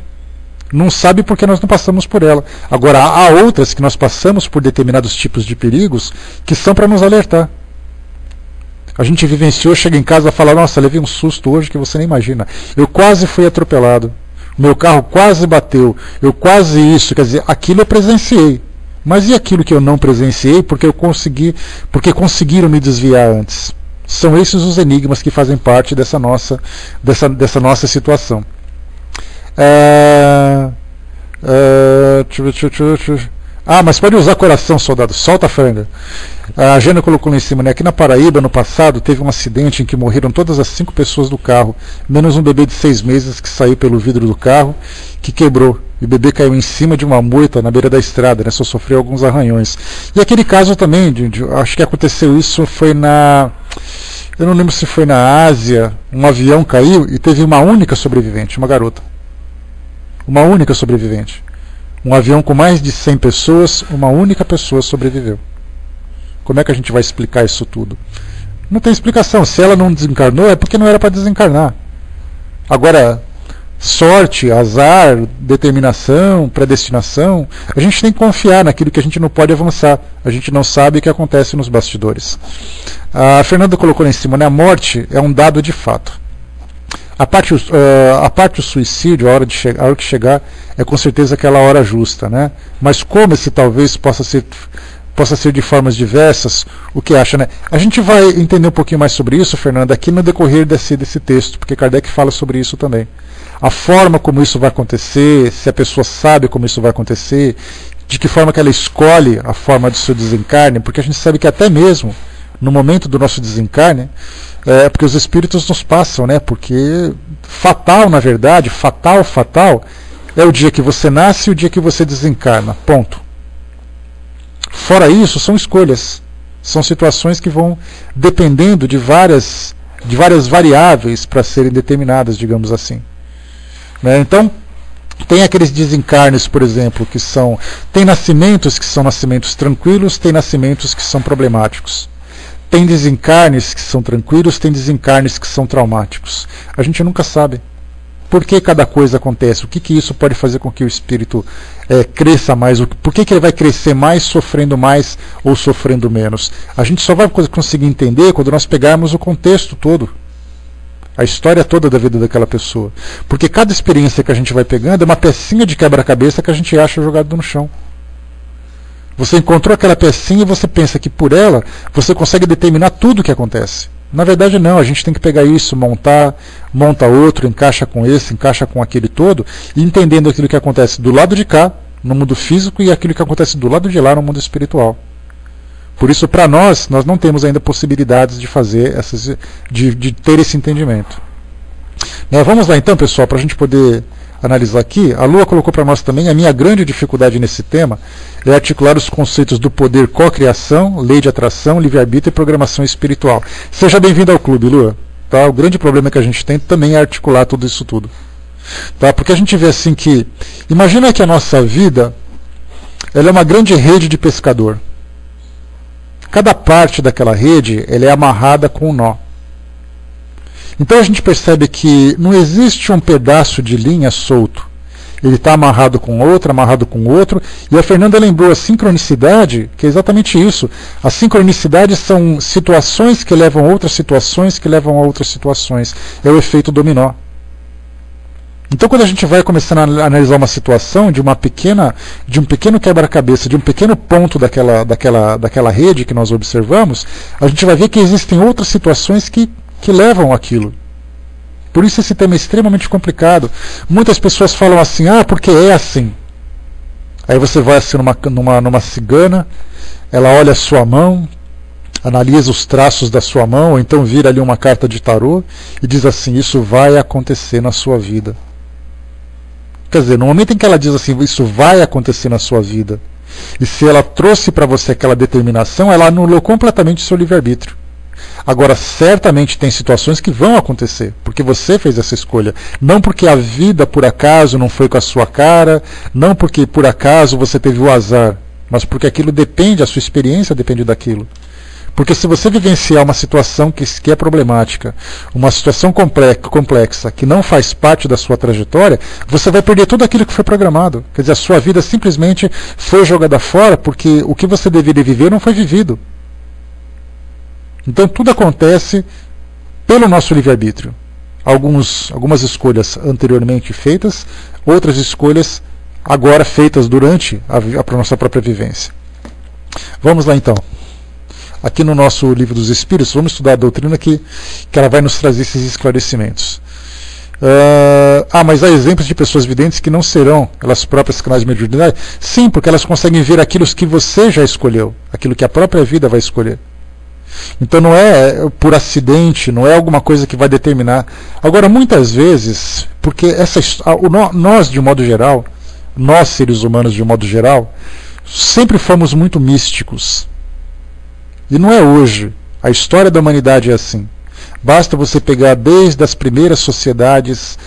Não sabe porque nós não passamos por ela. Agora, há outras que nós passamos por determinados tipos de perigos que são para nos alertar. A gente vivenciou, chega em casa e fala, nossa, levei um susto hoje que você nem imagina. Eu quase fui atropelado. Meu carro quase bateu. Eu quase isso. Quer dizer, aquilo eu presenciei. Mas e aquilo que eu não presenciei porque conseguiram me desviar antes? São esses os enigmas que fazem parte dessa nossa situação. Mas pode usar coração, soldado. Solta a franga. A Jana colocou lá em cima, né? Aqui na Paraíba, no passado, teve um acidente em que morreram todas as 5 pessoas do carro, menos um bebê de 6 meses que saiu pelo vidro do carro, que quebrou. E o bebê caiu em cima de uma moita na beira da estrada, né? Só sofreu alguns arranhões. E aquele caso também, acho que aconteceu isso, foi eu não lembro se foi na Ásia, um avião caiu e teve uma única sobrevivente, uma garota. Uma única sobrevivente. Um avião com mais de 100 pessoas, uma única pessoa sobreviveu. Como é que a gente vai explicar isso tudo? Não tem explicação. Se ela não desencarnou, é porque não era para desencarnar. Agora, sorte, azar, determinação, predestinação, a gente tem que confiar naquilo que a gente não pode avançar. A gente não sabe o que acontece nos bastidores. A Fernanda colocou lá em cima, né? A morte é um dado de fato. A parte do suicídio, a hora que chegar, é com certeza aquela hora justa, né? Mas como esse talvez possa ser de formas diversas, o que acha, né? A gente vai entender um pouquinho mais sobre isso, Fernanda, aqui no decorrer desse texto, porque Kardec fala sobre isso também. A forma como isso vai acontecer, se a pessoa sabe como isso vai acontecer, de que forma que ela escolhe a forma do seu desencarne, porque a gente sabe que até mesmo no momento do nosso desencarne, porque os espíritos nos passam, né? Porque fatal, na verdade, fatal, é o dia que você nasce e o dia que você desencarna, ponto. Fora isso, são escolhas, são situações que vão dependendo de várias variáveis para serem determinadas, digamos assim. Né? Então, tem aqueles desencarnes, por exemplo, tem nascimentos que são nascimentos tranquilos, tem nascimentos que são problemáticos. Tem desencarnes que são tranquilos, tem desencarnes que são traumáticos. A gente nunca sabe por que cada coisa acontece, o que isso pode fazer com que o espírito cresça mais, por que ele vai crescer mais sofrendo mais ou sofrendo menos. A gente só vai conseguir entender quando nós pegarmos o contexto todo, a história toda da vida daquela pessoa. Porque cada experiência que a gente vai pegando é uma pecinha de quebra-cabeça que a gente acha jogado no chão. Você encontrou aquela pecinha e você pensa que por ela você consegue determinar tudo o que acontece. Na verdade não, a gente tem que pegar isso, monta outro, encaixa com esse, encaixa com aquele todo, e entendendo aquilo que acontece do lado de cá, no mundo físico, e aquilo que acontece do lado de lá, no mundo espiritual. Por isso, para nós não temos ainda possibilidades de fazer de ter esse entendimento. Vamos lá então, pessoal, para a gente poder analisar aqui. A Lua colocou para nós também, a minha grande dificuldade nesse tema é articular os conceitos do poder co-criação, lei de atração, livre-arbítrio e programação espiritual. Seja bem-vindo ao clube, Lua. Tá? O grande problema que a gente tem também é articular tudo isso tudo. Tá? Porque a gente vê assim que, imagina que a nossa vida ela é uma grande rede de pescador. Cada parte daquela rede ela é amarrada com um nó. Então a gente percebe que não existe um pedaço de linha solto. Ele está amarrado com outro, e a Fernanda lembrou a sincronicidade, que é exatamente isso. A sincronicidade são situações que levam a outras situações, que levam a outras situações. É o efeito dominó. Então quando a gente vai começando a analisar uma situação de um pequeno quebra-cabeça, de um pequeno ponto daquela rede que nós observamos, a gente vai ver que existem outras situações que levam aquilo. Por isso esse tema é extremamente complicado. Muitas pessoas falam assim, porque é assim. Aí você vai assim numa cigana, ela olha a sua mão, analisa os traços da sua mão, ou então vira ali uma carta de tarô e diz assim, isso vai acontecer na sua vida. Quer dizer, no momento em que ela diz assim, isso vai acontecer na sua vida, e se ela trouxe para você aquela determinação, ela anulou completamente o seu livre-arbítrio. Agora, certamente tem situações que vão acontecer, porque você fez essa escolha. Não porque a vida, por acaso, não foi com a sua cara, não porque, por acaso, você teve o azar, mas porque aquilo depende, a sua experiência depende daquilo. Porque se você vivenciar uma situação que é problemática, uma situação complexa, que não faz parte da sua trajetória, você vai perder tudo aquilo que foi programado. Quer dizer, a sua vida simplesmente foi jogada fora porque o que você deveria viver não foi vivido. Então tudo acontece pelo nosso livre-arbítrio. Algumas escolhas anteriormente feitas, outras escolhas agora feitas durante a nossa própria vivência. Vamos lá então. Aqui no nosso Livro dos Espíritos, vamos estudar a doutrina que ela vai nos trazer esses esclarecimentos. Mas há exemplos de pessoas videntes que não serão elas próprias canais de mediunidade? Sim, porque elas conseguem ver aquilo que você já escolheu, aquilo que a própria vida vai escolher. Então não é por acidente, não é alguma coisa que vai determinar. Agora, muitas vezes, porque nós de modo geral, nós seres humanos de modo geral, sempre fomos muito místicos. E não é hoje. A história da humanidade é assim. Basta você pegar desde as primeiras sociedades,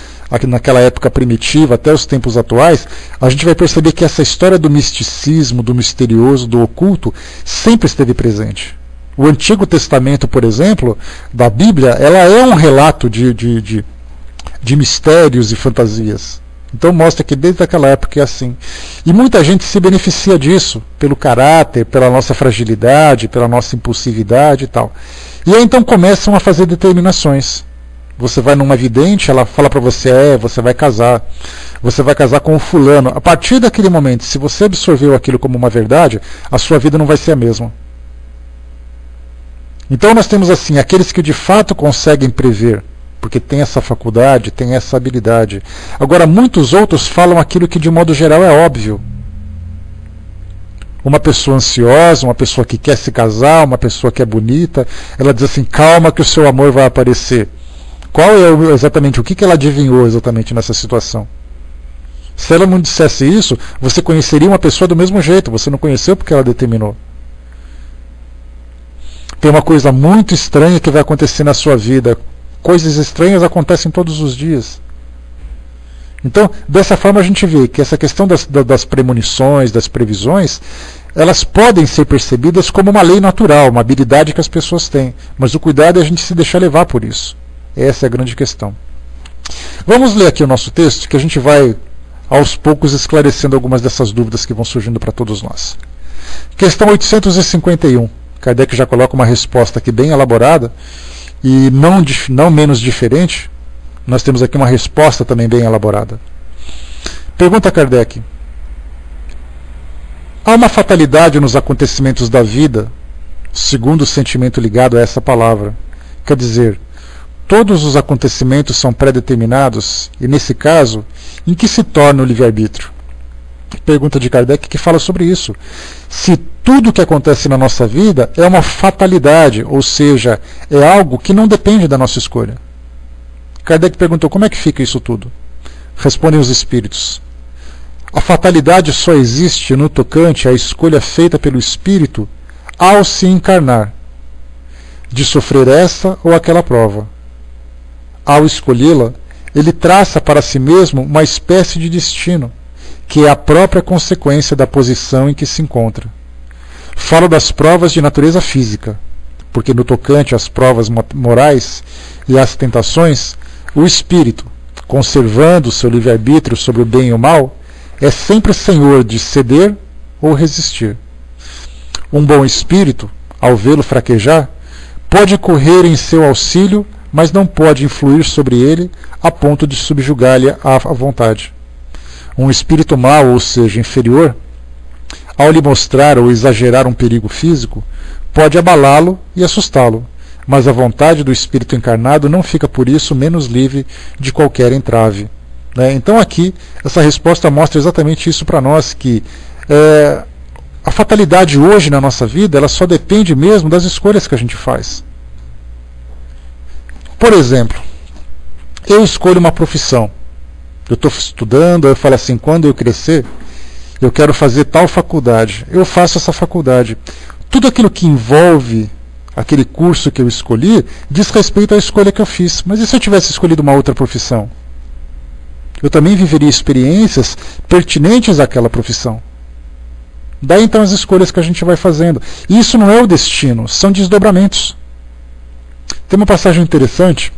naquela época primitiva, até os tempos atuais, a gente vai perceber que essa história do misticismo, do misterioso, do oculto, sempre esteve presente. O Antigo Testamento, por exemplo, da Bíblia, ela é um relato de mistérios e fantasias. Então mostra que desde aquela época é assim. E muita gente se beneficia disso, pelo caráter, pela nossa fragilidade, pela nossa impulsividade e tal. E aí então começam a fazer determinações. Você vai numa vidente, ela fala para você, você vai casar. Você vai casar com o fulano. A partir daquele momento, se você absorveu aquilo como uma verdade, a sua vida não vai ser a mesma. Então nós temos assim, aqueles que de fato conseguem prever, porque tem essa faculdade, tem essa habilidade. Agora, muitos outros falam aquilo que de modo geral é óbvio. Uma pessoa ansiosa, uma pessoa que quer se casar, uma pessoa que é bonita, ela diz assim, calma que o seu amor vai aparecer. Qual é exatamente, o que ela adivinhou exatamente nessa situação? Se ela não dissesse isso, você conheceria uma pessoa do mesmo jeito, você não conheceu porque ela determinou. Tem uma coisa muito estranha que vai acontecer na sua vida. Coisas estranhas acontecem todos os dias. Então, dessa forma a gente vê que essa questão das premonições, das previsões, elas podem ser percebidas como uma lei natural, uma habilidade que as pessoas têm. Mas o cuidado é a gente se deixar levar por isso. Essa é a grande questão. Vamos ler aqui o nosso texto, que a gente vai, aos poucos, esclarecendo algumas dessas dúvidas que vão surgindo para todos nós. Questão 851. Kardec já coloca uma resposta aqui bem elaborada, e não menos diferente, nós temos aqui uma resposta também bem elaborada. Pergunta Kardec: há uma fatalidade nos acontecimentos da vida, segundo o sentimento ligado a essa palavra? Quer dizer, todos os acontecimentos são pré-determinados, e nesse caso, em que se torna o livre-arbítrio? Pergunta de Kardec que fala sobre isso. Se tudo o que acontece na nossa vida é uma fatalidade, ou seja, é algo que não depende da nossa escolha. Kardec perguntou, como é que fica isso tudo? Respondem os espíritos: a fatalidade só existe no tocante à escolha feita pelo espírito ao se encarnar, de sofrer essa ou aquela prova. Ao escolhê-la, ele traça para si mesmo uma espécie de destino, que é a própria consequência da posição em que se encontra. Falo das provas de natureza física, porque no tocante às provas morais e às tentações, o espírito, conservando o seu livre-arbítrio sobre o bem e o mal, é sempre senhor de ceder ou resistir. Um bom espírito, ao vê-lo fraquejar, pode correr em seu auxílio, mas não pode influir sobre ele a ponto de subjugar-lhe à vontade. Um espírito mau, ou seja, inferior, ao lhe mostrar ou exagerar um perigo físico, pode abalá-lo e assustá-lo, mas a vontade do espírito encarnado não fica por isso menos livre de qualquer entrave. Então aqui, essa resposta mostra exatamente isso para nós, que a fatalidade hoje na nossa vida, ela só depende mesmo das escolhas que a gente faz. Por exemplo, eu escolho uma profissão. Eu estou estudando, eu falo assim, quando eu crescer, eu quero fazer tal faculdade. Eu faço essa faculdade. Tudo aquilo que envolve aquele curso que eu escolhi, diz respeito à escolha que eu fiz. Mas e se eu tivesse escolhido uma outra profissão? Eu também viveria experiências pertinentes àquela profissão. Daí então as escolhas que a gente vai fazendo. E isso não é o destino, são desdobramentos. Tem uma passagem interessante,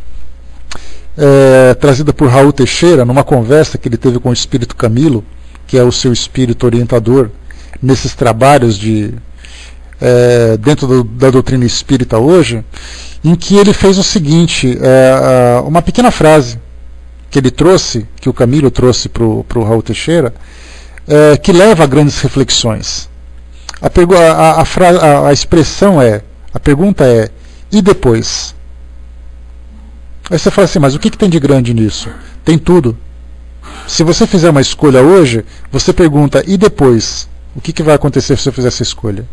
trazida por Raul Teixeira, numa conversa que ele teve com o Espírito Camilo, que é o seu espírito orientador nesses trabalhos dentro da doutrina espírita hoje, em que ele fez o seguinte, uma pequena frase que ele trouxe, que o Camilo trouxe para o Raul Teixeira, que leva a grandes reflexões. A expressão a pergunta é, e depois? Aí você fala assim, mas o que tem de grande nisso? Tem tudo. Se você fizer uma escolha hoje, você pergunta, e depois? O que vai acontecer se eu fizer essa escolha?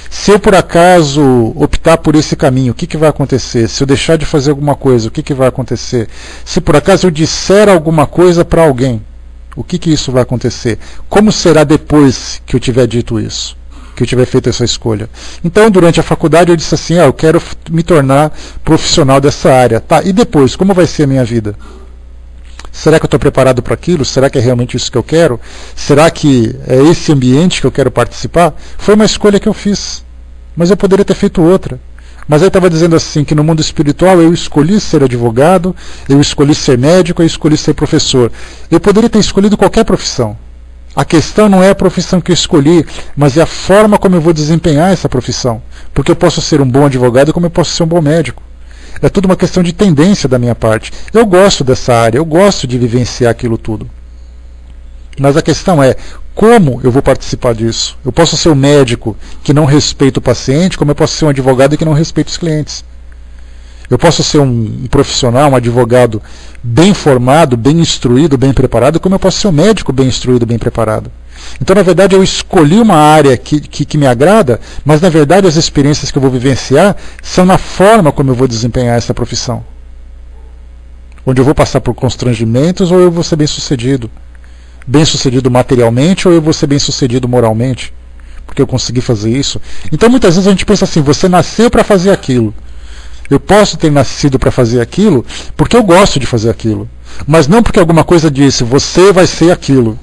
Se eu por acaso optar por esse caminho, o que vai acontecer? Se eu deixar de fazer alguma coisa, o que vai acontecer? Se por acaso eu disser alguma coisa para alguém, o que isso vai acontecer? Como será depois que eu tiver dito isso? Que eu tiver feito essa escolha? Então, durante a faculdade, eu disse assim, eu quero me tornar profissional dessa área. Tá, e depois? Como vai ser a minha vida? Será que eu estou preparado para aquilo? Será que é realmente isso que eu quero? Será que é esse ambiente que eu quero participar? Foi uma escolha que eu fiz, mas eu poderia ter feito outra. Mas aí estava dizendo assim, que no mundo espiritual eu escolhi ser advogado, eu escolhi ser médico, eu escolhi ser professor. Eu poderia ter escolhido qualquer profissão. A questão não é a profissão que eu escolhi, mas é a forma como eu vou desempenhar essa profissão. Porque eu posso ser um bom advogado como eu posso ser um bom médico. É tudo uma questão de tendência da minha parte. Eu gosto dessa área, eu gosto de vivenciar aquilo tudo. Mas a questão é, como eu vou participar disso? Eu posso ser um médico que não respeita o paciente, como eu posso ser um advogado que não respeita os clientes. Eu posso ser um profissional, um advogado bem formado, bem instruído, bem preparado, como eu posso ser um médico bem instruído, bem preparado. Então, na verdade, eu escolhi uma área que me agrada, mas, na verdade, as experiências que eu vou vivenciar são na forma como eu vou desempenhar essa profissão. Onde eu vou passar por constrangimentos ou eu vou ser bem-sucedido. Bem-sucedido materialmente ou eu vou ser bem-sucedido moralmente, porque eu consegui fazer isso. Então, muitas vezes a gente pensa assim, você nasceu para fazer aquilo. Eu posso ter nascido para fazer aquilo porque eu gosto de fazer aquilo, mas não porque alguma coisa disse, você vai ser aquilo.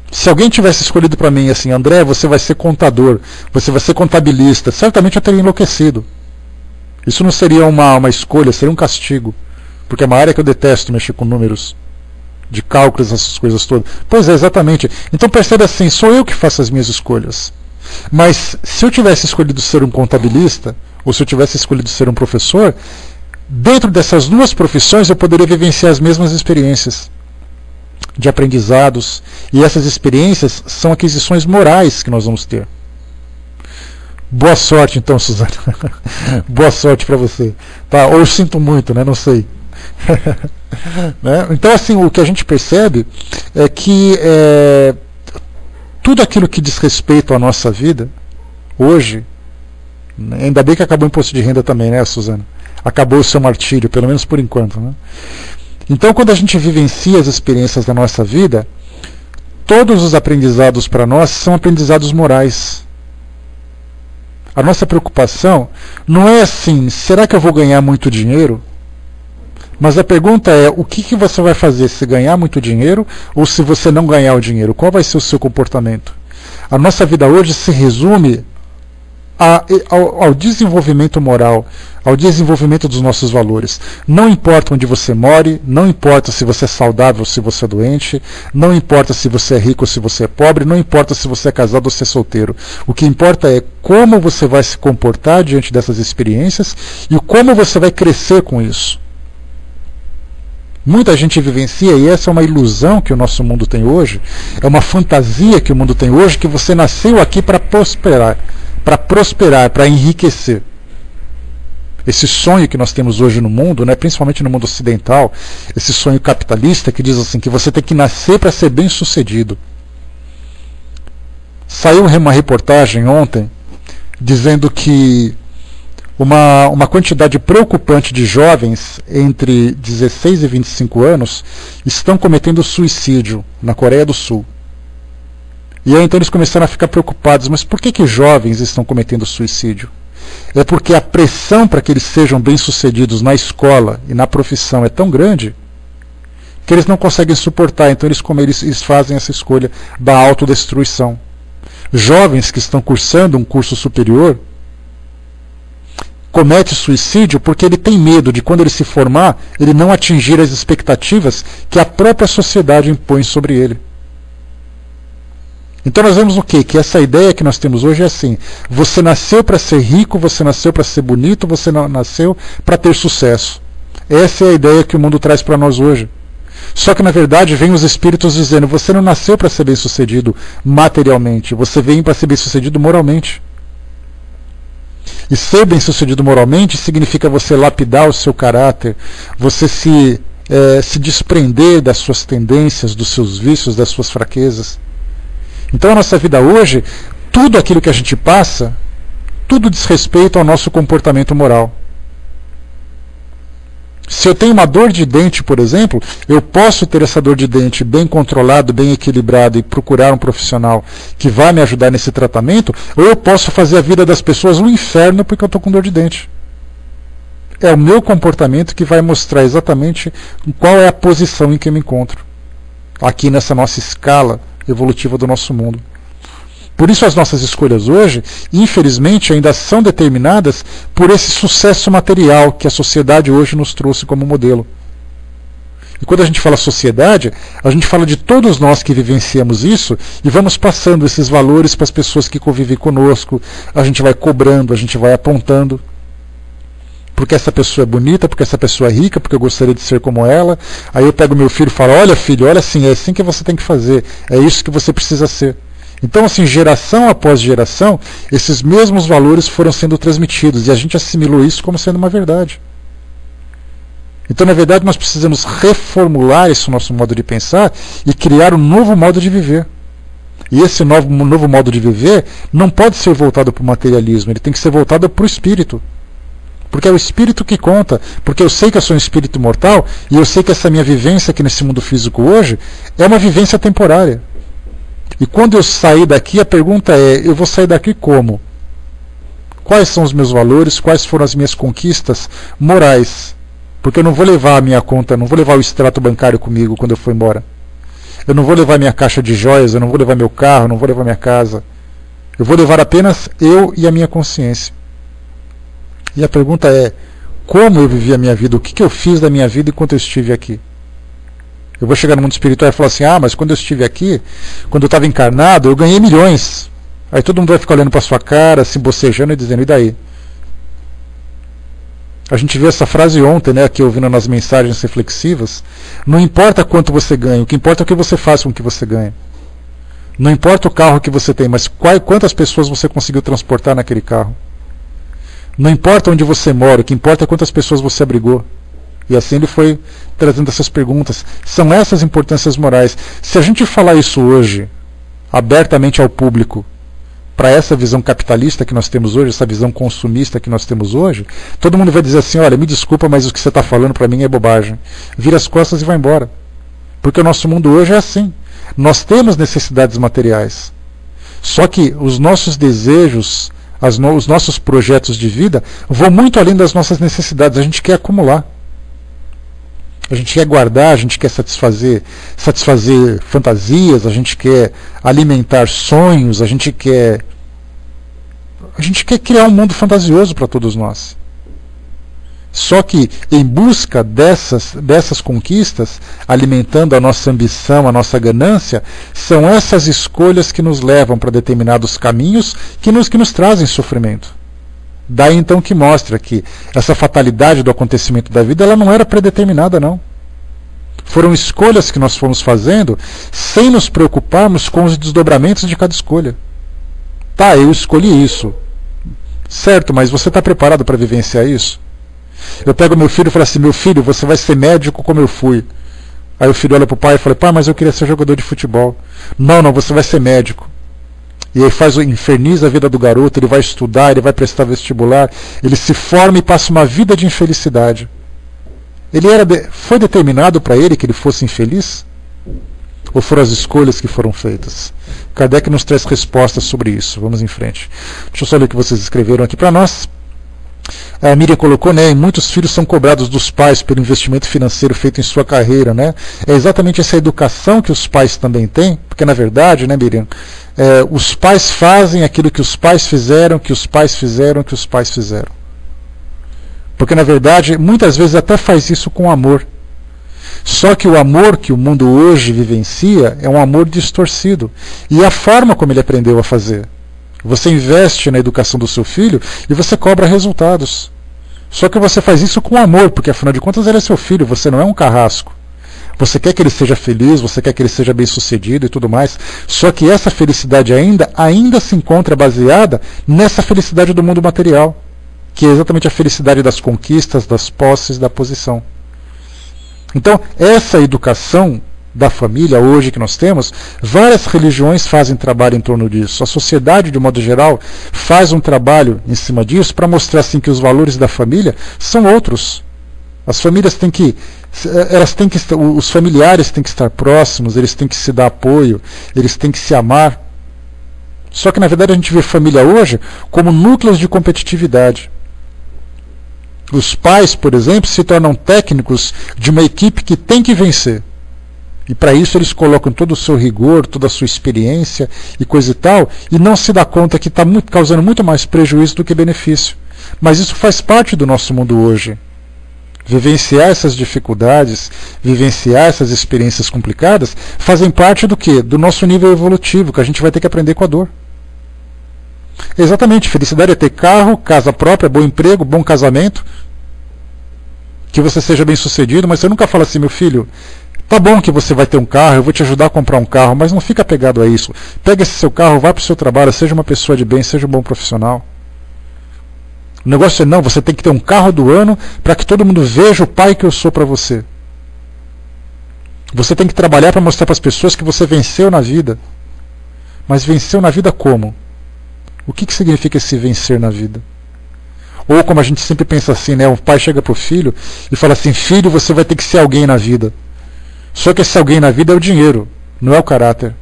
Se alguém tivesse escolhido para mim assim, André, você vai ser contador, você vai ser contabilista, certamente eu teria enlouquecido. Isso não seria uma escolha, seria um castigo, porque é uma área que eu detesto mexer com números, de cálculos, essas coisas todas. Pois é, exatamente. Então percebe assim, sou eu que faço as minhas escolhas. Mas se eu tivesse escolhido ser um contabilista, ou se eu tivesse escolhido ser um professor, dentro dessas duas profissões eu poderia vivenciar as mesmas experiências de aprendizados, e essas experiências são aquisições morais que nós vamos ter. Boa sorte então, Suzana. Boa sorte para você. Tá? Ou eu sinto muito, né? Não sei. Né? Então, assim, o que a gente percebe é que tudo aquilo que diz respeito à nossa vida, hoje, ainda bem que acabou o imposto de renda também, né, Suzana? Acabou o seu martírio, pelo menos por enquanto, né? Então, quando a gente vivencia as experiências da nossa vida, todos os aprendizados para nós são aprendizados morais. A nossa preocupação não é assim, será que eu vou ganhar muito dinheiro? Mas a pergunta é, o que você vai fazer se ganhar muito dinheiro ou se você não ganhar o dinheiro? Qual vai ser o seu comportamento? A nossa vida hoje se resume ao desenvolvimento moral, ao desenvolvimento dos nossos valores. Não importa onde você more, não importa se você é saudável ou se você é doente, não importa se você é rico ou se você é pobre, não importa se você é casado ou se é solteiro. O que importa é como você vai se comportar diante dessas experiências e como você vai crescer com isso. Muita gente vivencia, e essa é uma ilusão que o nosso mundo tem hoje, é uma fantasia que o mundo tem hoje, que você nasceu aqui para prosperar, para enriquecer. Esse sonho que nós temos hoje no mundo, né, principalmente no mundo ocidental, esse sonho capitalista que diz assim, que você tem que nascer para ser bem sucedido. Saiu uma reportagem ontem dizendo que uma quantidade preocupante de jovens entre 16 e 25 anos estão cometendo suicídio na Coreia do Sul. E aí então eles começaram a ficar preocupados, mas por que jovens estão cometendo suicídio? É porque a pressão para que eles sejam bem-sucedidos na escola e na profissão é tão grande que eles não conseguem suportar, então eles fazem essa escolha da autodestruição. Jovens que estão cursando um curso superior comete suicídio porque ele tem medo de, quando ele se formar, ele não atingir as expectativas que a própria sociedade impõe sobre ele. Então nós vemos o quê? Que essa ideia que nós temos hoje é assim: você nasceu para ser rico, você nasceu para ser bonito, você nasceu para ter sucesso. Essa é a ideia que o mundo traz para nós hoje. Só que na verdade vem os espíritos dizendo: você não nasceu para ser bem-sucedido materialmente, você vem para ser bem-sucedido moralmente. E ser bem-sucedido moralmente significa você lapidar o seu caráter, você se desprender das suas tendências, dos seus vícios, das suas fraquezas. Então a nossa vida hoje, tudo aquilo que a gente passa, tudo diz respeito ao nosso comportamento moral. Se eu tenho uma dor de dente, por exemplo, eu posso ter essa dor de dente bem controlado, bem equilibrado e procurar um profissional que vai me ajudar nesse tratamento, ou eu posso fazer a vida das pessoas um inferno porque eu estou com dor de dente. É o meu comportamento que vai mostrar exatamente qual é a posição em que eu me encontro, aqui nessa nossa escala evolutiva do nosso mundo. Por isso as nossas escolhas hoje, infelizmente, ainda são determinadas por esse sucesso material que a sociedade hoje nos trouxe como modelo. E quando a gente fala sociedade, a gente fala de todos nós que vivenciamos isso e vamos passando esses valores para as pessoas que convivem conosco, a gente vai cobrando, a gente vai apontando. Porque essa pessoa é bonita, porque essa pessoa é rica, porque eu gostaria de ser como ela. Aí eu pego meu filho e falo: olha filho, olha assim, é assim que você tem que fazer, é isso que você precisa ser. Então assim, geração após geração, esses mesmos valores foram sendo transmitidos e a gente assimilou isso como sendo uma verdade. Então na verdade nós precisamos reformular esse nosso modo de pensar e criar um novo modo de viver. E esse novo modo de viver não pode ser voltado para o materialismo, ele tem que ser voltado para o espírito. Porque é o espírito que conta, porque eu sei que eu sou um espírito mortal e eu sei que essa minha vivência aqui nesse mundo físico hoje é uma vivência temporária. E quando eu sair daqui, a pergunta é: eu vou sair daqui como? Quais são os meus valores, quais foram as minhas conquistas morais? Porque eu não vou levar a minha conta, não vou levar o extrato bancário comigo quando eu for embora. Eu não vou levar minha caixa de joias, eu não vou levar meu carro, eu não vou levar minha casa. Eu vou levar apenas eu e a minha consciência. E a pergunta é: como eu vivi a minha vida? O que eu fiz da minha vida enquanto eu estive aqui? Eu vou chegar no mundo espiritual e falar assim: ah, mas quando eu estive aqui, quando eu estava encarnado, eu ganhei milhões. Aí todo mundo vai ficar olhando para sua cara, se bocejando e dizendo: e daí? A gente viu essa frase ontem, né, aqui ouvindo nas mensagens reflexivas. Não importa quanto você ganha, o que importa é o que você faz com o que você ganha. Não importa o carro que você tem, mas quantas pessoas você conseguiu transportar naquele carro. Não importa onde você mora, o que importa é quantas pessoas você abrigou. E assim ele foi trazendo essas perguntas. São essas importâncias morais. Se a gente falar isso hoje, abertamente ao público, para essa visão capitalista que nós temos hoje, essa visão consumista que nós temos hoje, todo mundo vai dizer assim: olha, me desculpa, mas o que você está falando para mim é bobagem. Vira as costas e vai embora. Porque o nosso mundo hoje é assim. Nós temos necessidades materiais. Só que os nossos desejos, os nossos projetos de vida vão muito além das nossas necessidades. A gente quer acumular. A gente quer guardar, a gente quer satisfazer fantasias, a gente quer alimentar sonhos, a gente quer criar um mundo fantasioso para todos nós. Só que em busca dessas conquistas, alimentando a nossa ambição, a nossa ganância, são essas escolhas que nos levam para determinados caminhos que nos trazem sofrimento. Daí então que mostra que essa fatalidade do acontecimento da vida, ela não era predeterminada, não. Foram escolhas que nós fomos fazendo sem nos preocuparmos com os desdobramentos de cada escolha. Tá, eu escolhi isso. Certo, mas você está preparado para vivenciar isso? Eu pego meu filho e falo assim: meu filho, você vai ser médico como eu fui. Aí o filho olha para o pai e fala: pai, mas eu queria ser jogador de futebol. Não, você vai ser médico. E aí inferniza a vida do garoto, ele vai estudar, ele vai prestar vestibular, ele se forma e passa uma vida de infelicidade. Foi determinado para ele que ele fosse infeliz? Ou foram as escolhas que foram feitas? Kardec nos traz respostas sobre isso. Vamos em frente. Deixa eu só ler o que vocês escreveram aqui para nós. A Miriam colocou, né, e muitos filhos são cobrados dos pais pelo investimento financeiro feito em sua carreira, né? É exatamente essa educação que os pais também têm, porque na verdade, né, Miriam, os pais fazem aquilo que os pais fizeram, que os pais fizeram, que os pais fizeram. Porque na verdade, muitas vezes até faz isso com amor. Só que o amor que o mundo hoje vivencia é um amor distorcido. E a forma como ele aprendeu a fazer. Você investe na educação do seu filho e você cobra resultados. Só que você faz isso com amor, porque afinal de contas ele é seu filho, você não é um carrasco. Você quer que ele seja feliz, você quer que ele seja bem-sucedido e tudo mais. Só que essa felicidade ainda se encontra baseada nessa felicidade do mundo material, que é exatamente a felicidade das conquistas, das posses, da posição. Então, essa educação da família hoje que nós temos, várias religiões fazem trabalho em torno disso. A sociedade, de modo geral, faz um trabalho em cima disso para mostrar assim que os valores da família são outros. As famílias os familiares têm que estar próximos, eles têm que se dar apoio, eles têm que se amar. Só que na verdade a gente vê família hoje como núcleos de competitividade. Os pais, por exemplo, se tornam técnicos de uma equipe que tem que vencer. E para isso eles colocam todo o seu rigor, toda a sua experiência e coisa e tal, e não se dá conta que está causando muito mais prejuízo do que benefício. Mas isso faz parte do nosso mundo hoje. Vivenciar essas dificuldades, vivenciar essas experiências complicadas, fazem parte do quê? Do nosso nível evolutivo, que a gente vai ter que aprender com a dor. Exatamente, felicidade é ter carro, casa própria, bom emprego, bom casamento, que você seja bem sucedido, mas você nunca fala assim, meu filho, tá bom que você vai ter um carro, eu vou te ajudar a comprar um carro, mas não fica apegado a isso. Pega esse seu carro, vá para o seu trabalho, seja uma pessoa de bem, seja um bom profissional. O negócio é não, você tem que ter um carro do ano para que todo mundo veja o pai que eu sou para você. Você tem que trabalhar para mostrar para as pessoas que você venceu na vida. Mas venceu na vida como? O que significa esse vencer na vida? Ou como a gente sempre pensa assim, né? O pai chega para o filho e fala assim, filho, você vai ter que ser alguém na vida. Só que esse alguém na vida é o dinheiro, não é o caráter.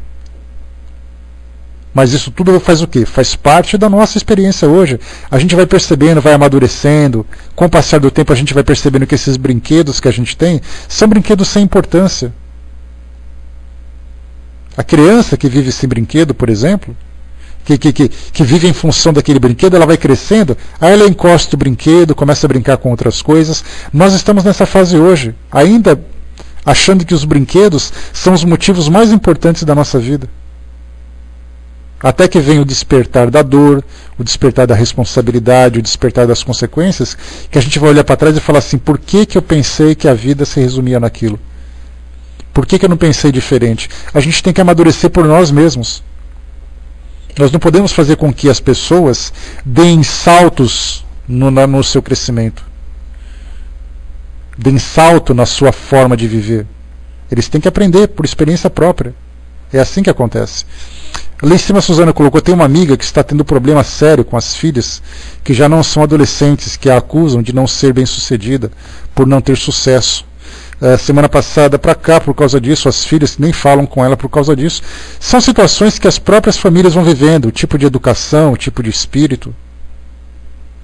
Mas isso tudo faz o quê? Faz parte da nossa experiência hoje. A gente vai percebendo, vai amadurecendo. Com o passar do tempo a gente vai percebendo que esses brinquedos que a gente tem são brinquedos sem importância. A criança que vive sem brinquedo, por exemplo, que vive em função daquele brinquedo, ela vai crescendo, aí ela encosta o brinquedo, começa a brincar com outras coisas. Nós estamos nessa fase hoje, ainda achando que os brinquedos são os motivos mais importantes da nossa vida. Até que vem o despertar da dor, o despertar da responsabilidade, o despertar das consequências, que a gente vai olhar para trás e falar assim, por que eu pensei que a vida se resumia naquilo? Por que eu não pensei diferente? A gente tem que amadurecer por nós mesmos. Nós não podemos fazer com que as pessoas deem saltos no seu crescimento. Deem salto na sua forma de viver. Eles têm que aprender por experiência própria. É assim que acontece. Lá em cima a Suzana colocou, tem uma amiga que está tendo problema sério com as filhas, que já não são adolescentes, que a acusam de não ser bem-sucedida, por não ter sucesso. Semana passada para cá, por causa disso, as filhas nem falam com ela por causa disso. São situações que as próprias famílias vão vivendo, o tipo de educação, o tipo de espírito.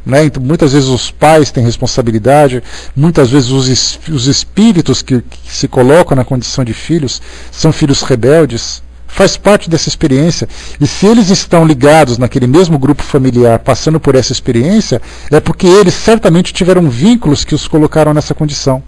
Né? Então, muitas vezes os pais têm responsabilidade, muitas vezes os espíritos que se colocam na condição de filhos são filhos rebeldes. Faz parte dessa experiência. E se eles estão ligados naquele mesmo grupo familiar, passando por essa experiência, é porque eles certamente tiveram vínculos que os colocaram nessa condição.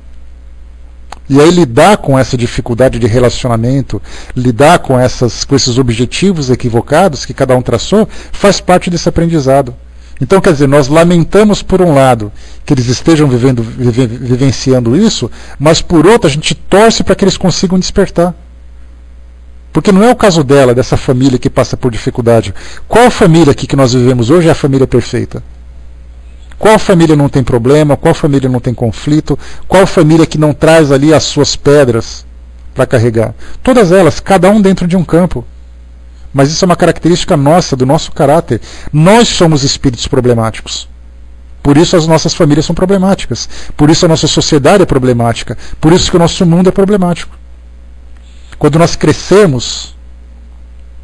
E aí lidar com essa dificuldade de relacionamento, lidar com esses objetivos equivocados que cada um traçou, faz parte desse aprendizado. Então, quer dizer, nós lamentamos por um lado que eles estejam vivenciando isso, mas por outro a gente torce para que eles consigam despertar. Porque não é o caso dessa família que passa por dificuldade. Qual família aqui que nós vivemos hoje é a família perfeita? Qual família não tem problema? Qual família não tem conflito? Qual família que não traz ali as suas pedras para carregar? Todas elas, cada um dentro de um campo. Mas isso é uma característica nossa, do nosso caráter. Nós somos espíritos problemáticos. Por isso as nossas famílias são problemáticas. Por isso a nossa sociedade é problemática. Por isso que o nosso mundo é problemático. Quando nós crescemos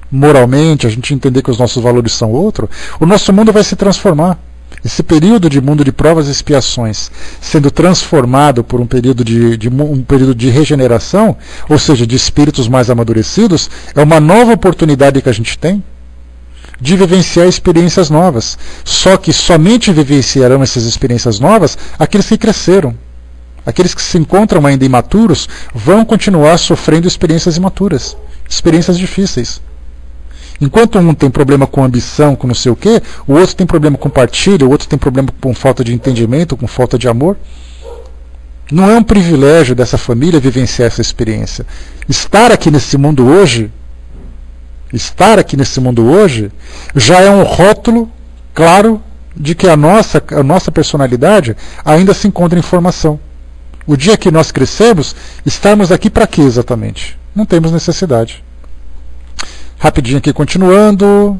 moralmente, a gente entender que os nossos valores são outro, o nosso mundo vai se transformar. esse período de mundo de provas e expiações sendo transformado por um período de regeneração, ou seja, de espíritos mais amadurecidos, é uma nova oportunidade que a gente tem de vivenciar experiências novas. Só que somente vivenciarão essas experiências novas aqueles que cresceram. Aqueles que se encontram ainda imaturos vão continuar sofrendo experiências imaturas, experiências difíceis. Enquanto um tem problema com ambição, com não sei o quê, o outro tem problema com partilha, o outro tem problema com falta de entendimento, com falta de amor. Não é um privilégio dessa família vivenciar essa experiência. Estar aqui nesse mundo hoje já é um rótulo claro de que a nossa personalidade ainda se encontra em formação. O dia que nós crescemos, estarmos aqui para quê exatamente? Não temos necessidade. Rapidinho aqui, continuando.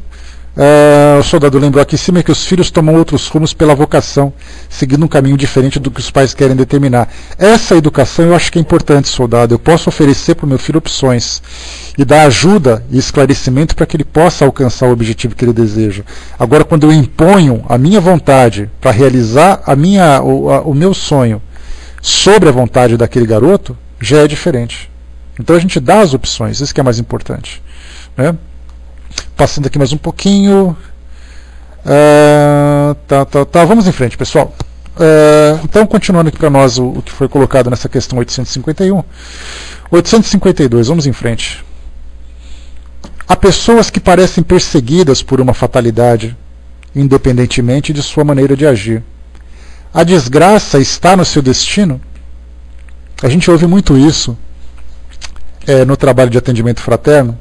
O soldado lembrou aqui em cima que os filhos tomam outros rumos pela vocação, seguindo um caminho diferente do que os pais querem determinar. Essa educação eu acho que é importante, soldado. Eu posso oferecer para o meu filho opções e dar ajuda e esclarecimento para que ele possa alcançar o objetivo que ele deseja. Agora, quando eu imponho a minha vontade para realizar o meu sonho sobre a vontade daquele garoto, já é diferente. Então a gente dá as opções, isso que é mais importante. Né? Passando aqui mais um pouquinho. Vamos em frente, pessoal. Então, continuando aqui para nós o que foi colocado nessa questão 851. 852, vamos em frente. Há pessoas que parecem perseguidas por uma fatalidade, independentemente de sua maneira de agir. A desgraça está no seu destino? A gente ouve muito isso no trabalho de atendimento fraterno,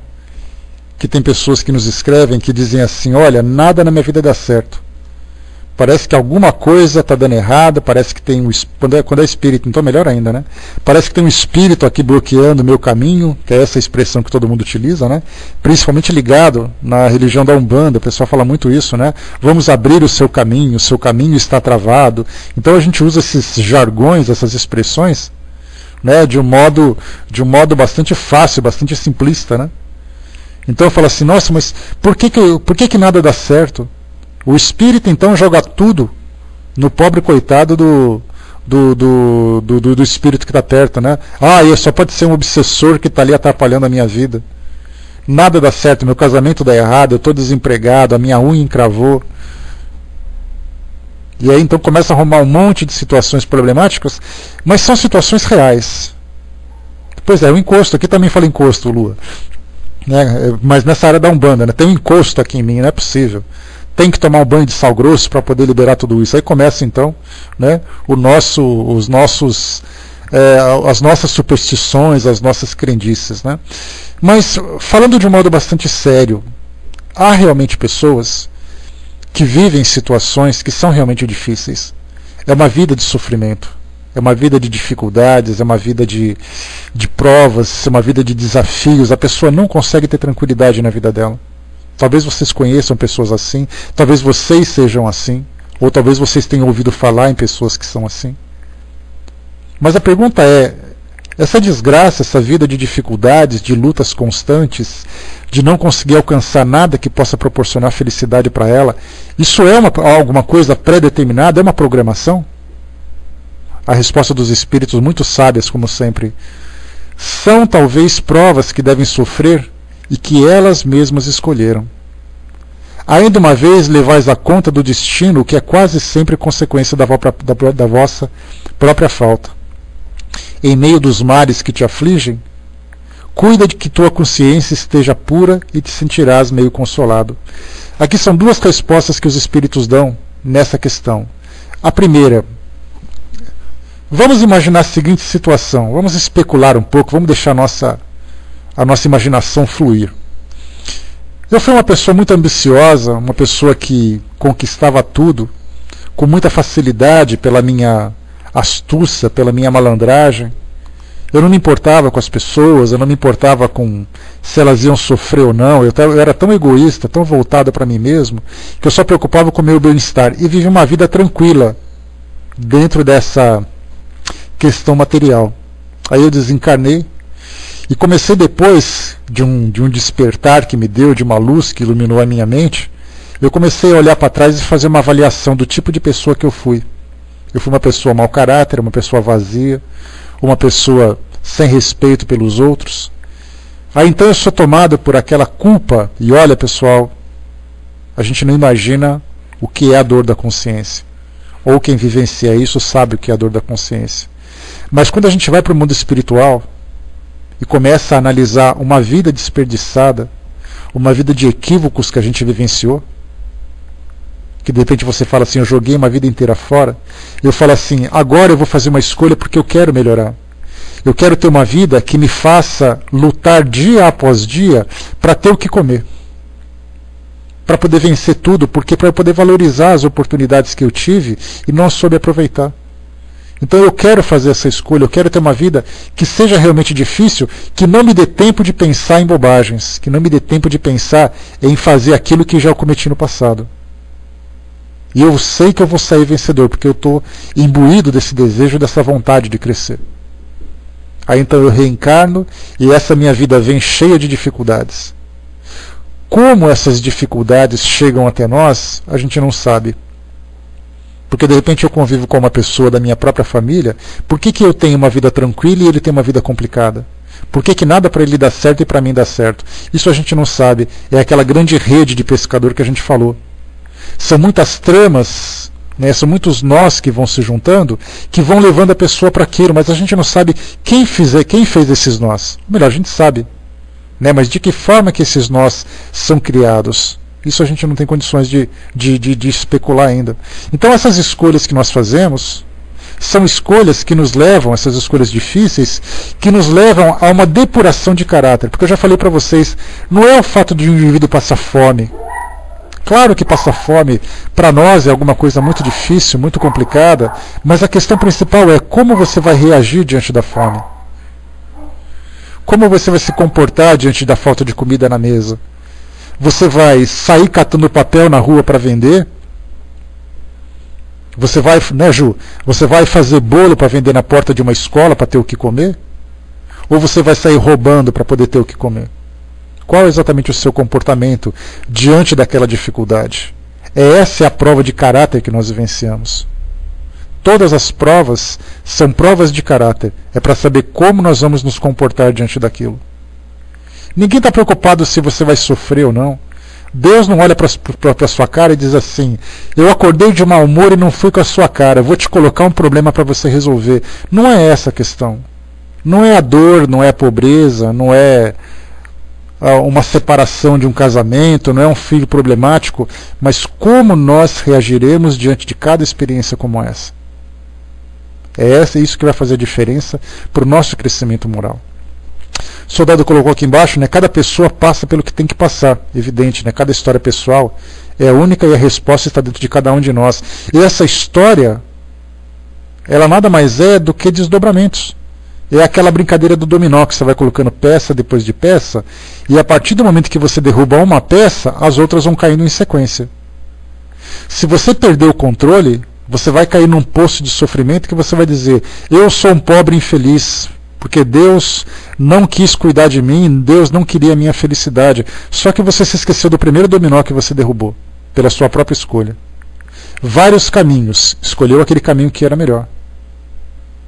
que tem pessoas que nos escrevem que dizem assim: olha, nada na minha vida dá certo. Parece que alguma coisa está dando errado, parece que tem quando é espírito, então melhor ainda, né? Parece que tem um espírito aqui bloqueando o meu caminho, que é essa expressão que todo mundo utiliza, né? Principalmente ligado na religião da Umbanda, o pessoal fala muito isso, né? Vamos abrir o seu caminho está travado. Então a gente usa esses jargões, essas expressões, né? De um modo bastante fácil, bastante simplista, né? Então eu falo assim: nossa, mas por que nada dá certo? O espírito então joga tudo no pobre coitado do espírito que está perto, né? Só pode ser um obsessor que está ali atrapalhando a minha vida. Nada dá certo, meu casamento dá errado, eu estou desempregado, a minha unha encravou. E aí então começa a arrumar um monte de situações problemáticas, mas são situações reais. Pois é, o encosto, aqui também fala encosto, Lua. Né? Mas nessa área da Umbanda, né? Tem um encosto aqui em mim, não é possível. Tem que tomar um banho de sal grosso para poder liberar tudo isso. Aí começa então, né, as nossas superstições, as nossas crendices, né? Mas falando de um modo bastante sério, há realmente pessoas que vivem situações que são realmente difíceis. É uma vida de sofrimento, é uma vida de dificuldades, é uma vida de provas, é uma vida de desafios. A pessoa não consegue ter tranquilidade na vida dela. Talvez vocês conheçam pessoas assim, talvez vocês sejam assim, ou talvez vocês tenham ouvido falar em pessoas que são assim. Mas a pergunta é: essa desgraça, essa vida de dificuldades, de lutas constantes, de não conseguir alcançar nada que possa proporcionar felicidade para ela, isso é alguma coisa pré-determinada? É uma programação? A resposta dos espíritos, muito sábias como sempre: são talvez provas que devem sofrer e que elas mesmas escolheram. Ainda uma vez levais a conta do destino, o que é quase sempre consequência da vossa própria falta. Em meio dos males que te afligem, cuida de que tua consciência esteja pura e te sentirás meio consolado. Aqui são duas respostas que os espíritos dão nessa questão. A primeira: vamos imaginar a seguinte situação, vamos especular um pouco, vamos deixar a nossa imaginação fluir. Eu fui uma pessoa muito ambiciosa, uma pessoa que conquistava tudo com muita facilidade pela minha astúcia, pela minha malandragem. Eu não me importava com as pessoas, eu não me importava com se elas iam sofrer ou não. Eu era tão egoísta, tão voltado para mim mesmo, que eu só preocupava com o meu bem-estar e vivi uma vida tranquila dentro dessa questão material. Aí eu desencarnei e comecei, depois de um despertar que me deu, de uma luz que iluminou a minha mente, eu comecei a olhar para trás e fazer uma avaliação do tipo de pessoa que eu fui. Eu fui uma pessoa mau caráter, uma pessoa vazia, uma pessoa sem respeito pelos outros. Aí então eu sou tomado por aquela culpa, e olha pessoal, a gente não imagina o que é a dor da consciência. Ou quem vivencia isso sabe o que é a dor da consciência. Mas quando a gente vai para o mundo espiritual e começa a analisar uma vida desperdiçada, uma vida de equívocos que a gente vivenciou, que de repente você fala assim, eu joguei uma vida inteira fora, eu falo assim, agora eu vou fazer uma escolha porque eu quero melhorar. Eu quero ter uma vida que me faça lutar dia após dia para ter o que comer. Para poder vencer tudo, porque para eu poder valorizar as oportunidades que eu tive e não soube aproveitar. Então eu quero fazer essa escolha, eu quero ter uma vida que seja realmente difícil, que não me dê tempo de pensar em bobagens, que não me dê tempo de pensar em fazer aquilo que já cometi no passado. E eu sei que eu vou sair vencedor, porque eu estou imbuído desse desejo, dessa vontade de crescer. Aí então eu reencarno e essa minha vida vem cheia de dificuldades. Como essas dificuldades chegam até nós, a gente não sabe. Porque de repente eu convivo com uma pessoa da minha própria família, por que eu tenho uma vida tranquila e ele tem uma vida complicada? Por que nada para ele dá certo e para mim dá certo? Isso a gente não sabe. É aquela grande rede de pescador que a gente falou. São muitas tramas, né, são muitos nós que vão se juntando, que vão levando a pessoa para aquilo, mas a gente não sabe quem fez esses nós. Ou melhor, a gente sabe, né, mas de que forma que esses nós são criados? Isso a gente não tem condições de especular ainda. Então essas escolhas que nós fazemos são escolhas que nos levam, essas escolhas difíceis, que nos levam a uma depuração de caráter. Porque eu já falei para vocês, não é o fato de um indivíduo passar fome. Claro que passar fome para nós é alguma coisa muito difícil, muito complicada, mas a questão principal é como você vai reagir diante da fome. Como você vai se comportar diante da falta de comida na mesa. Você vai sair catando papel na rua para vender? Você vai, né, Ju? Você vai fazer bolo para vender na porta de uma escola para ter o que comer? Ou você vai sair roubando para poder ter o que comer? Qual é exatamente o seu comportamento diante daquela dificuldade? Essa é a prova de caráter que nós vivenciamos. Todas as provas são provas de caráter. É para saber como nós vamos nos comportar diante daquilo. Ninguém está preocupado se você vai sofrer ou não. Deus não olha para a sua cara e diz assim, eu acordei de mau humor e não fui com a sua cara, vou te colocar um problema para você resolver. Não é essa a questão. Não é a dor, não é a pobreza, não é uma separação de um casamento, não é um filho problemático, mas como nós reagiremos diante de cada experiência como essa. É isso que vai fazer a diferença para o nosso crescimento moral. O soldado colocou aqui embaixo, né, cada pessoa passa pelo que tem que passar, evidente, né, cada história pessoal é única e a resposta está dentro de cada um de nós. E essa história, ela nada mais é do que desdobramentos. É aquela brincadeira do dominó, que você vai colocando peça depois de peça, e a partir do momento que você derruba uma peça, as outras vão caindo em sequência. Se você perder o controle, você vai cair num poço de sofrimento que você vai dizer, eu sou um pobre infeliz, porque Deus não quis cuidar de mim, Deus não queria a minha felicidade. Só que você se esqueceu do primeiro dominó que você derrubou, pela sua própria escolha. Vários caminhos, escolheu aquele caminho que era melhor.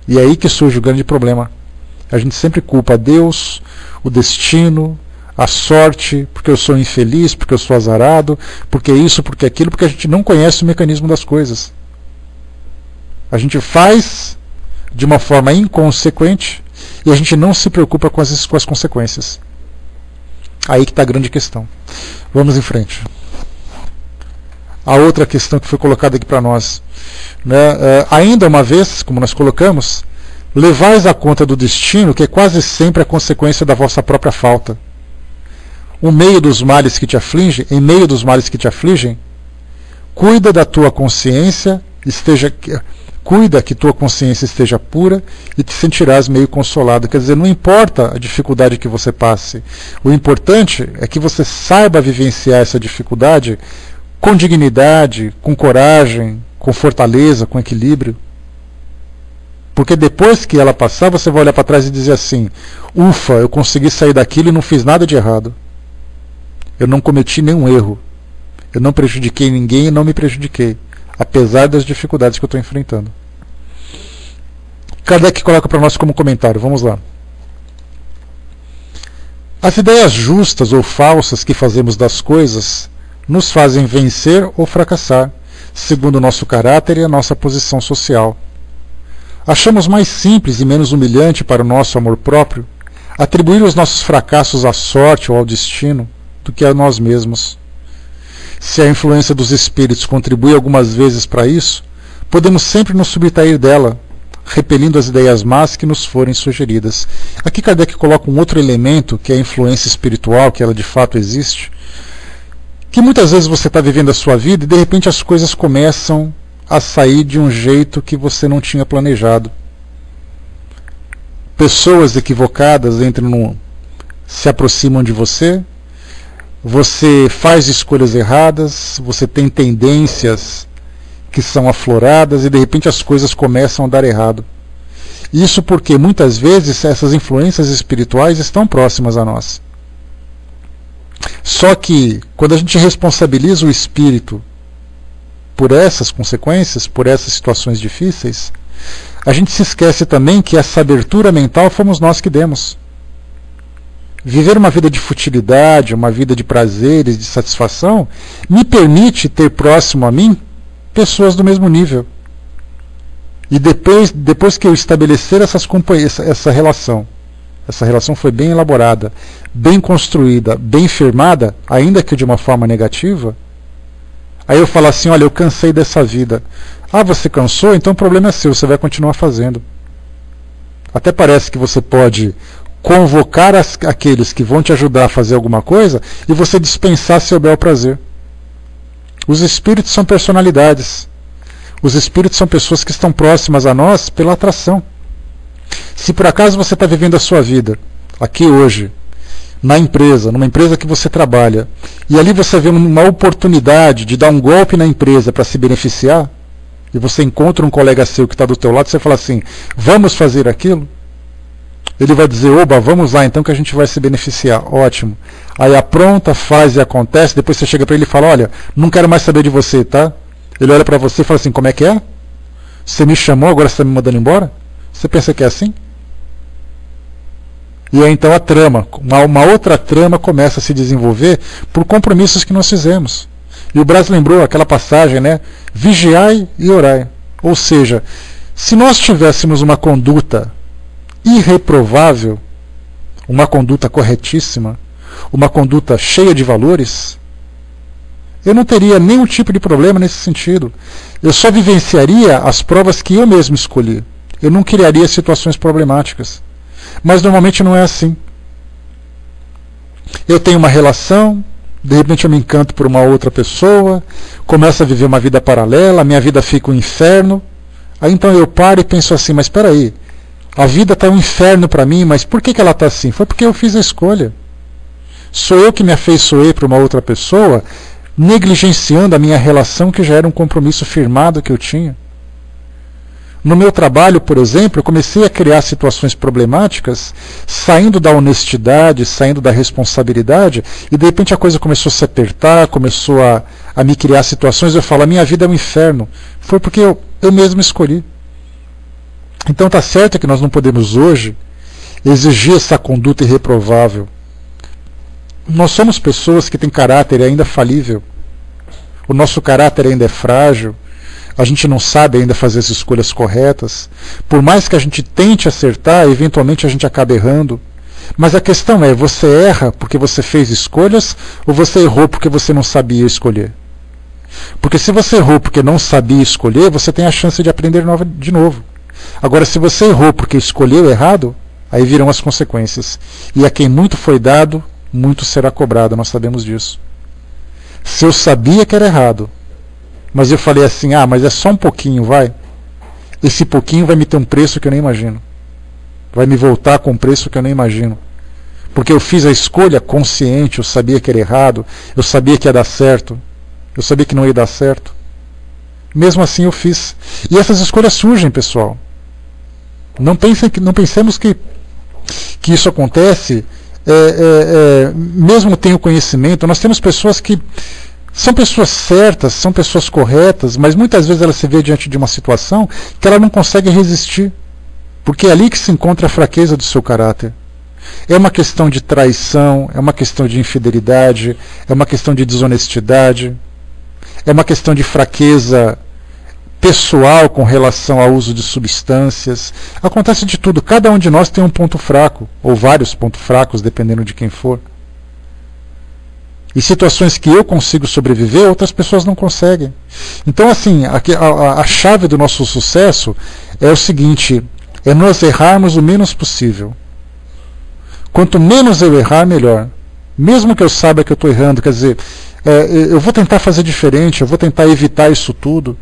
E é aí que surge o grande problema. A gente sempre culpa Deus, o destino, a sorte, porque eu sou infeliz, porque eu sou azarado, porque isso, porque aquilo, porque a gente não conhece o mecanismo das coisas. A gente faz de uma forma inconsequente e a gente não se preocupa com as consequências. Aí que está a grande questão. Vamos em frente. A outra questão que foi colocada aqui para nós. Né, ainda uma vez, como nós colocamos, levais a conta do destino, que é quase sempre a consequência da vossa própria falta. Em meio dos males que te afligem, cuida da tua consciência, cuida que tua consciência esteja pura e te sentirás meio consolado. Quer dizer, não importa a dificuldade que você passe, o importante é que você saiba vivenciar essa dificuldade com dignidade, com coragem, com fortaleza, com equilíbrio. Porque depois que ela passar, você vai olhar para trás e dizer assim, ufa, eu consegui sair daquilo e não fiz nada de errado. Eu não cometi nenhum erro. Eu não prejudiquei ninguém e não me prejudiquei, apesar das dificuldades que eu estou enfrentando. Kardec coloca para nós como comentário, vamos lá. As ideias justas ou falsas que fazemos das coisas nos fazem vencer ou fracassar, segundo o nosso caráter e a nossa posição social. Achamos mais simples e menos humilhante para o nosso amor próprio atribuir os nossos fracassos à sorte ou ao destino do que a nós mesmos. Se a influência dos espíritos contribui algumas vezes para isso, podemos sempre nos subtrair dela, repelindo as ideias más que nos forem sugeridas. Aqui Kardec coloca um outro elemento, que é a influência espiritual, que ela de fato existe, que muitas vezes você está vivendo a sua vida e de repente as coisas começam a sair de um jeito que você não tinha planejado. Pessoas equivocadas se aproximam de você, você faz escolhas erradas, você tem tendências que são afloradas e de repente as coisas começam a dar errado. Isso porque muitas vezes essas influências espirituais estão próximas a nós. Só que quando a gente responsabiliza o espírito por essas consequências, por essas situações difíceis, a gente se esquece também que essa abertura mental fomos nós que demos. Viver uma vida de futilidade, uma vida de prazeres, de satisfação, me permite ter próximo a mim pessoas do mesmo nível. E depois que eu estabelecer essa relação foi bem elaborada, bem construída, bem firmada, ainda que de uma forma negativa, aí eu falo assim, olha, eu cansei dessa vida. Ah, você cansou? Então o problema é seu, você vai continuar fazendo. Até parece que você pode convocar aqueles que vão te ajudar a fazer alguma coisa e você dispensar seu bel prazer. Os espíritos são personalidades. Os espíritos são pessoas que estão próximas a nós pela atração. Se por acaso você está vivendo a sua vida, aqui hoje, na empresa, numa empresa que você trabalha, e ali você vê uma oportunidade de dar um golpe na empresa para se beneficiar, e você encontra um colega seu que está do teu lado, você fala assim, vamos fazer aquilo? Ele vai dizer, oba, vamos lá então que a gente vai se beneficiar. Ótimo. Aí apronta, faz e acontece, depois você chega para ele e fala, olha, não quero mais saber de você, tá? Ele olha para você e fala assim, como é que é? Você me chamou, agora você está me mandando embora? Você pensa que é assim? E aí então a trama, uma outra trama começa a se desenvolver por compromissos que nós fizemos. E o Braz lembrou aquela passagem, né? Vigiai e orai. Ou seja, se nós tivéssemos uma conduta irreprovável, uma conduta corretíssima, uma conduta cheia de valores, eu não teria nenhum tipo de problema nesse sentido. Eu só vivenciaria as provas que eu mesmo escolhi. Eu não criaria situações problemáticas. Mas normalmente não é assim. Eu tenho uma relação, de repente eu me encanto por uma outra pessoa, começo a viver uma vida paralela, minha vida fica um inferno. Aí então eu paro e penso assim, mas espera aí, a vida está um inferno para mim, mas por que ela está assim? Foi porque eu fiz a escolha. Sou eu que me afeiçoei para uma outra pessoa, negligenciando a minha relação que já era um compromisso firmado que eu tinha. No meu trabalho, por exemplo, eu comecei a criar situações problemáticas, saindo da honestidade, saindo da responsabilidade, e de repente a coisa começou a se apertar, começou a me criar situações, eu falo, a minha vida é um inferno. Foi porque eu mesmo escolhi. Então está certo que nós não podemos hoje exigir essa conduta irreprovável. Nós somos pessoas que têm caráter ainda falível. O nosso caráter ainda é frágil. A gente não sabe ainda fazer as escolhas corretas. Por mais que a gente tente acertar, eventualmente a gente acaba errando. Mas a questão é, você erra porque você fez escolhas ou você errou porque você não sabia escolher? Porque se você errou porque não sabia escolher, você tem a chance de aprender de novo. Agora, se você errou porque escolheu errado, aí virão as consequências. E a quem muito foi dado, muito será cobrado, nós sabemos disso. Se eu sabia que era errado, mas eu falei assim, mas é só um pouquinho, vai. Esse pouquinho vai me ter um preço que eu nem imagino. Vai me voltar com um preço que eu nem imagino. Porque eu fiz a escolha consciente, eu sabia que era errado, eu sabia que ia dar certo, eu sabia que não ia dar certo. Mesmo assim eu fiz. E essas escolhas surgem, pessoal. Não pensemos que isso acontece, mesmo tenho conhecimento. Nós temos pessoas que São pessoas certas, são pessoas corretas, mas muitas vezes ela se vê diante de uma situação que ela não consegue resistir, porque é ali que se encontra a fraqueza do seu caráter. É uma questão de traição, é uma questão de infidelidade, é uma questão de desonestidade, é uma questão de fraqueza pessoal com relação ao uso de substâncias. Acontece de tudo. Cada um de nós tem um ponto fraco, ou vários pontos fracos, dependendo de quem for. E situações que eu consigo sobreviver, outras pessoas não conseguem. Então, assim, a chave do nosso sucesso é o seguinte: é nós errarmos o menos possível. Quanto menos eu errar, melhor. Mesmo que eu saiba que eu estou errando, quer dizer, eu vou tentar fazer diferente, eu vou tentar evitar isso tudo.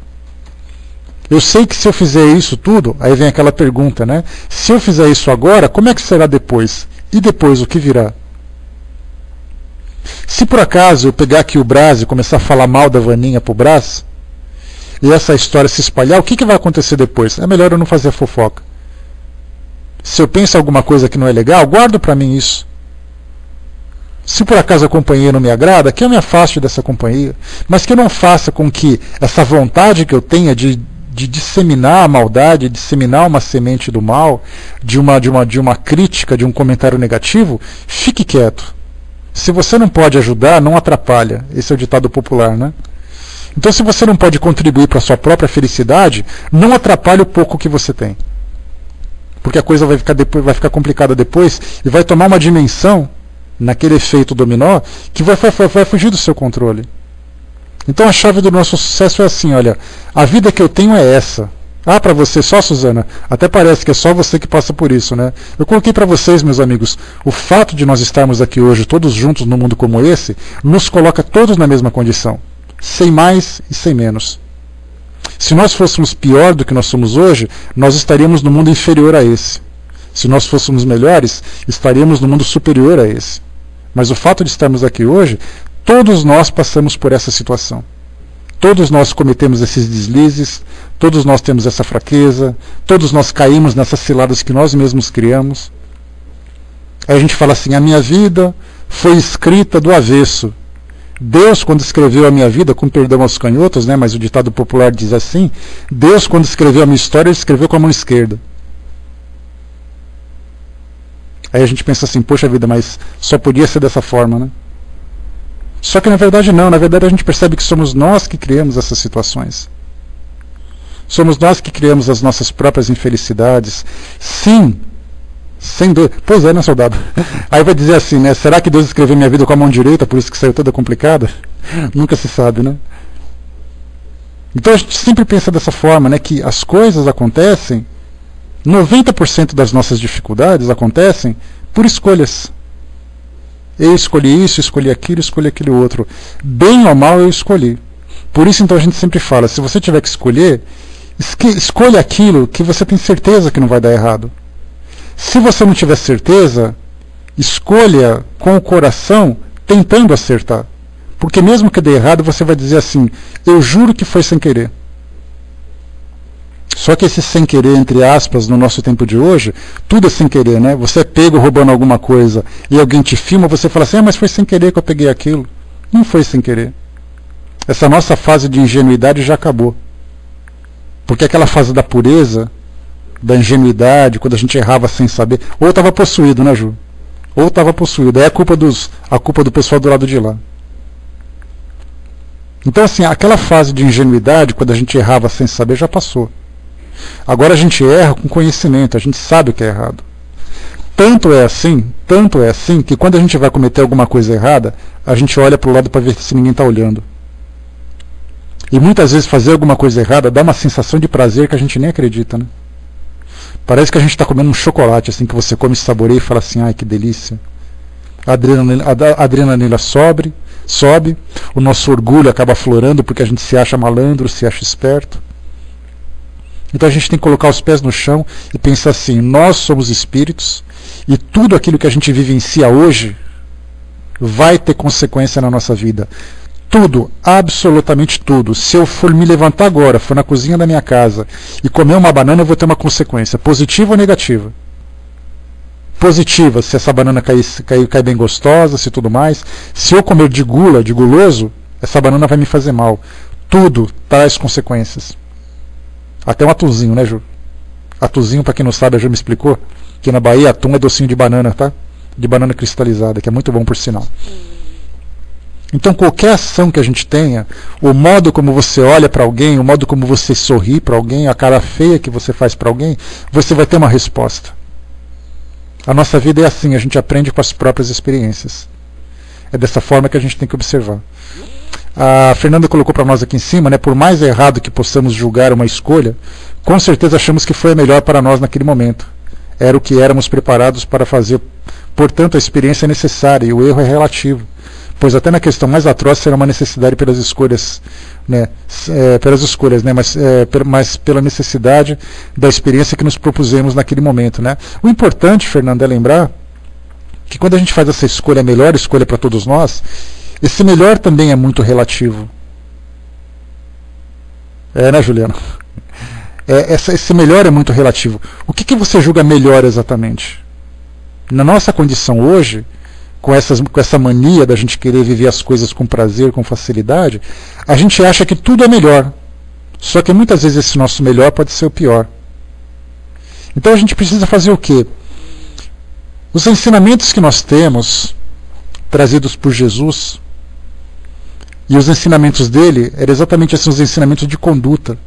Eu sei que se eu fizer isso tudo, aí vem aquela pergunta, né? Se eu fizer isso agora, como é que será depois? E depois, o que virá? Se por acaso eu pegar aqui o Brás e começar a falar mal da Vaninha pro Brás, e essa história se espalhar, o que vai acontecer depois? É melhor eu não fazer fofoca. Se eu penso alguma coisa que não é legal, guardo para mim isso. Se por acaso a companhia não me agrada, que eu me afaste dessa companhia, mas que eu não faça com que essa vontade que eu tenha de disseminar a maldade, disseminar uma semente do mal, de uma crítica, de um comentário negativo, fique quieto. Se você não pode ajudar, não atrapalha. Esse é o ditado popular, né? Então, se você não pode contribuir para a sua própria felicidade, não atrapalhe o pouco que você tem. Porque a coisa vai ficar complicada depois e vai tomar uma dimensão, naquele efeito dominó, que vai fugir do seu controle. Então a chave do nosso sucesso é assim: olha, a vida que eu tenho é essa. Ah, para você só, Suzana? Até parece que é só você que passa por isso, né? Eu coloquei para vocês, meus amigos, o fato de nós estarmos aqui hoje, todos juntos num mundo como esse, nos coloca todos na mesma condição, sem mais e sem menos. Se nós fôssemos pior do que nós somos hoje, nós estaríamos no mundo inferior a esse. Se nós fôssemos melhores, estaríamos no mundo superior a esse. Mas o fato de estarmos aqui hoje, todos nós passamos por essa situação. Todos nós cometemos esses deslizes, todos nós temos essa fraqueza, todos nós caímos nessas ciladas que nós mesmos criamos. Aí a gente fala assim: a minha vida foi escrita do avesso. Deus, quando escreveu a minha vida, com perdão aos canhotos, né, mas o ditado popular diz assim: Deus, quando escreveu a minha história, ele escreveu com a mão esquerda. Aí a gente pensa assim: poxa vida, mas só podia ser dessa forma, né? Só que na verdade não, na verdade a gente percebe que somos nós que criamos essas situações. Somos nós que criamos as nossas próprias infelicidades. Sim, sem dúvida. Pois é, né, soldado? Aí vai dizer assim, né? Será que Deus escreveu minha vida com a mão direita, por isso que saiu toda complicada? Nunca se sabe, né? Então a gente sempre pensa dessa forma, né? Que as coisas acontecem, 90% das nossas dificuldades acontecem por escolhas. Eu escolhi isso, escolhi aquele outro. Bem ou mal eu escolhi. Por isso então a gente sempre fala, se você tiver que escolher, escolha aquilo que você tem certeza que não vai dar errado. Se você não tiver certeza, escolha com o coração tentando acertar. Porque mesmo que dê errado, você vai dizer assim: eu juro que foi sem querer. Só que esse sem querer, entre aspas, no nosso tempo de hoje, tudo é sem querer, né? Você é pego roubando alguma coisa e alguém te filma, você fala assim: mas foi sem querer que eu peguei aquilo. Não foi sem querer. Essa nossa fase de ingenuidade já acabou. Porque aquela fase da pureza, da ingenuidade, quando a gente errava sem saber, ou estava possuído, né, Ju? Ou estava possuído. É a culpa do pessoal do lado de lá. Então, assim, aquela fase de ingenuidade, quando a gente errava sem saber, já passou. Agora a gente erra com conhecimento, a gente sabe o que é errado. Tanto é assim, que quando a gente vai cometer alguma coisa errada, a gente olha para o lado para ver se ninguém está olhando. E muitas vezes fazer alguma coisa errada dá uma sensação de prazer que a gente nem acredita, né? Parece que a gente está comendo um chocolate, assim, que você come, saboreia e fala assim: ai, que delícia. A adrenalina sobe, o nosso orgulho acaba aflorando porque a gente se acha malandro, se acha esperto. Então a gente tem que colocar os pés no chão e pensar assim: nós somos espíritos e tudo aquilo que a gente vivencia hoje vai ter consequência na nossa vida. Tudo, absolutamente tudo. Se eu for me levantar agora, for na cozinha da minha casa e comer uma banana, eu vou ter uma consequência, positiva ou negativa. Positiva, se essa banana cai bem gostosa, se tudo mais. Se eu comer de guloso, essa banana vai me fazer mal. Tudo traz consequências. Até um atuzinho, né, Ju? Atuzinho, para quem não sabe, a Ju me explicou que na Bahia atum é docinho de banana, tá? De banana cristalizada, que é muito bom por sinal. Então qualquer ação que a gente tenha, o modo como você olha para alguém, o modo como você sorri para alguém, a cara feia que você faz para alguém, você vai ter uma resposta. A nossa vida é assim, a gente aprende com as próprias experiências. É dessa forma que a gente tem que observar. A Fernanda colocou para nós aqui em cima, né, por mais errado que possamos julgar uma escolha, com certeza achamos que foi a melhor para nós naquele momento. Era o que éramos preparados para fazer. Portanto, a experiência é necessária e o erro é relativo. Pois até na questão mais atroz será uma necessidade pelas escolhas, né, mas pela necessidade da experiência que nos propusemos naquele momento, né. O importante, Fernanda, é lembrar que quando a gente faz essa escolha, a melhor escolha para todos nós, esse melhor também é muito relativo. Né, Juliana? Esse melhor é muito relativo. O que você julga melhor exatamente? Na nossa condição hoje, com essa mania da gente querer viver as coisas com prazer, com facilidade, a gente acha que tudo é melhor. Só que muitas vezes esse nosso melhor pode ser o pior. Então a gente precisa fazer o quê? Os ensinamentos que nós temos, trazidos por Jesus, e os ensinamentos dele, eram exatamente esses ensinamentos de conduta.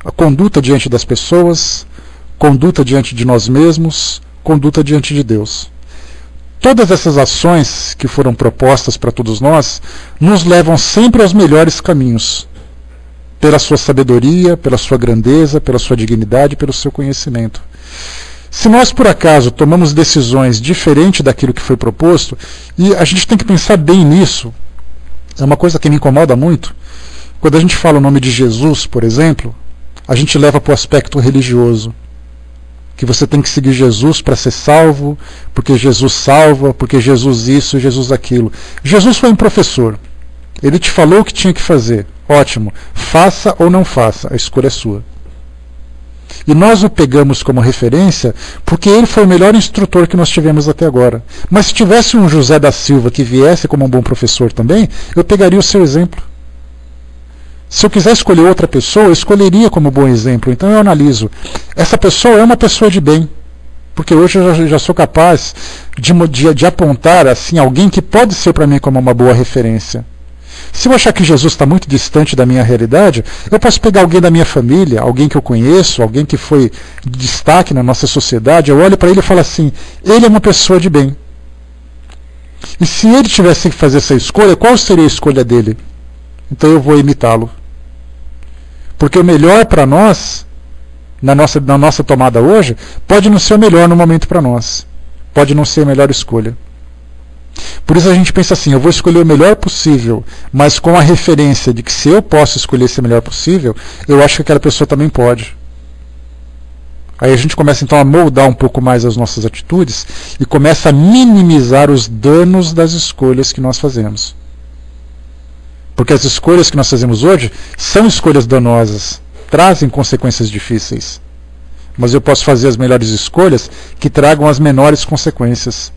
A conduta diante das pessoas, conduta diante de nós mesmos, conduta diante de Deus. Todas essas ações que foram propostas para todos nós nos levam sempre aos melhores caminhos, pela sua sabedoria, pela sua grandeza, pela sua dignidade, pelo seu conhecimento. Se nós, por acaso, tomamos decisões diferentes daquilo que foi proposto, e a gente tem que pensar bem nisso, é uma coisa que me incomoda muito, quando a gente fala o nome de Jesus, por exemplo, a gente leva para o aspecto religioso. Que você tem que seguir Jesus para ser salvo, porque Jesus salva, porque Jesus isso, Jesus aquilo. Jesus foi um professor. Ele te falou o que tinha que fazer. Ótimo. Faça ou não faça, a escolha é sua. E nós o pegamos como referência porque ele foi o melhor instrutor que nós tivemos até agora. Mas se tivesse um José da Silva que viesse como um bom professor também, eu pegaria o seu exemplo. Se eu quiser escolher outra pessoa, eu escolheria como bom exemplo. Então eu analiso. Essa pessoa é uma pessoa de bem. Porque hoje eu já sou capaz de apontar assim, alguém que pode ser para mim como uma boa referência. Se eu achar que Jesus está muito distante da minha realidade, eu posso pegar alguém da minha família, alguém que eu conheço, alguém que foi de destaque na nossa sociedade, eu olho para ele e falo assim, ele é uma pessoa de bem. E se ele tivesse que fazer essa escolha, qual seria a escolha dele? Então eu vou imitá-lo. Porque o melhor para nós, na nossa tomada hoje, pode não ser o melhor no momento para nós. Pode não ser a melhor escolha. Por isso a gente pensa assim, eu vou escolher o melhor possível, mas com a referência de que se eu posso escolher esse melhor possível, eu acho que aquela pessoa também pode. Aí a gente começa então a moldar um pouco mais as nossas atitudes e começa a minimizar os danos das escolhas que nós fazemos. Porque as escolhas que nós fazemos hoje são escolhas danosas, trazem consequências difíceis. Mas eu posso fazer as melhores escolhas que tragam as menores consequências.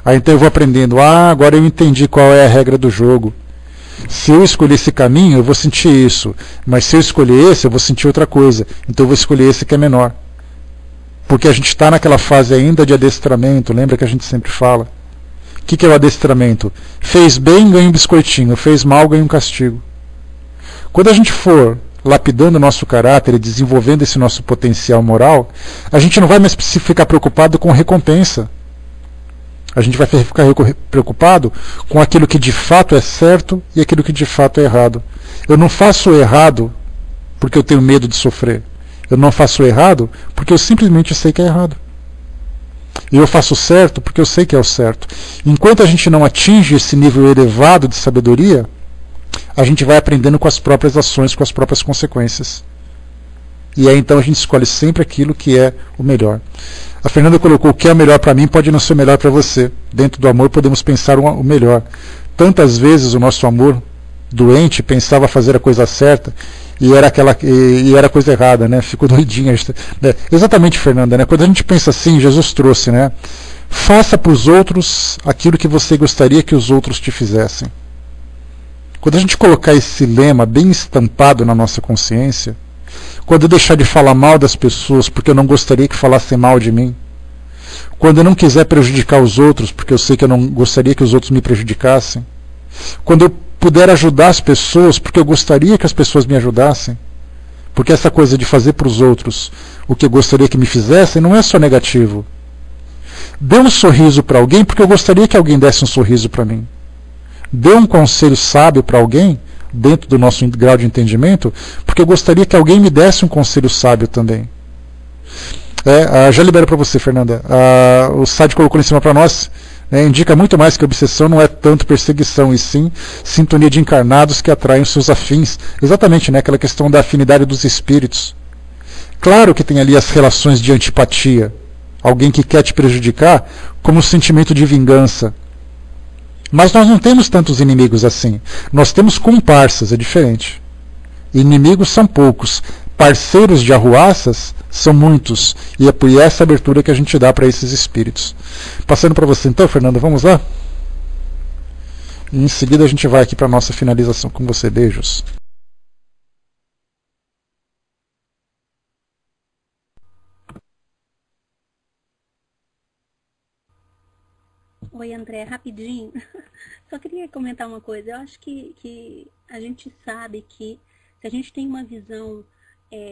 Aí então eu vou aprendendo, agora eu entendi qual é a regra do jogo. Se eu escolher esse caminho, eu vou sentir isso. Mas se eu escolher esse, eu vou sentir outra coisa. Então eu vou escolher esse que é menor. Porque a gente está naquela fase ainda de adestramento, lembra que a gente sempre fala? O que é o adestramento? Fez bem, ganha um biscoitinho. Fez mal, ganha um castigo. Quando a gente for lapidando o nosso caráter e desenvolvendo esse nosso potencial moral, a gente não vai mais ficar preocupado com recompensa. A gente vai ficar preocupado com aquilo que de fato é certo e aquilo que de fato é errado. Eu não faço errado porque eu tenho medo de sofrer. Eu não faço errado porque eu simplesmente sei que é errado. E eu faço certo porque eu sei que é o certo. Enquanto a gente não atinge esse nível elevado de sabedoria, a gente vai aprendendo com as próprias ações, com as próprias consequências. E aí então a gente escolhe sempre aquilo que é o melhor. A Fernanda colocou, o que é o melhor para mim pode não ser o melhor para você. Dentro do amor podemos pensar o melhor. Tantas vezes o nosso amor doente pensava fazer a coisa certa e era a coisa errada, né? Ficou doidinha. Né? Exatamente, Fernanda, né? Quando a gente pensa assim, Jesus trouxe, né? Faça para os outros aquilo que você gostaria que os outros te fizessem. Quando a gente colocar esse lema bem estampado na nossa consciência, quando eu deixar de falar mal das pessoas porque eu não gostaria que falassem mal de mim, quando eu não quiser prejudicar os outros porque eu sei que eu não gostaria que os outros me prejudicassem, quando eu puder ajudar as pessoas porque eu gostaria que as pessoas me ajudassem, porque essa coisa de fazer para os outros o que eu gostaria que me fizessem não é só negativo. Dê um sorriso para alguém porque eu gostaria que alguém desse um sorriso para mim. Dê um conselho sábio para alguém, dentro do nosso grau de entendimento, porque eu gostaria que alguém me desse um conselho sábio também. Já libero para você, Fernanda. O site colocou em cima para nós, indica muito mais que a obsessão não é tanto perseguição, e sim sintonia de encarnados que atraem os seus afins. Exatamente, aquela questão da afinidade dos espíritos. Claro que tem ali as relações de antipatia. Alguém que quer te prejudicar como um sentimento de vingança. Mas nós não temos tantos inimigos assim. Nós temos comparsas, é diferente. Inimigos são poucos. Parceiros de arruaças são muitos. E é por essa abertura que a gente dá para esses espíritos. Passando para você então, Fernanda, vamos lá? E em seguida a gente vai aqui para a nossa finalização com você. Beijos. Oi, André, rapidinho. Só queria comentar uma coisa. Eu acho que a gente sabe que se a gente tem uma visão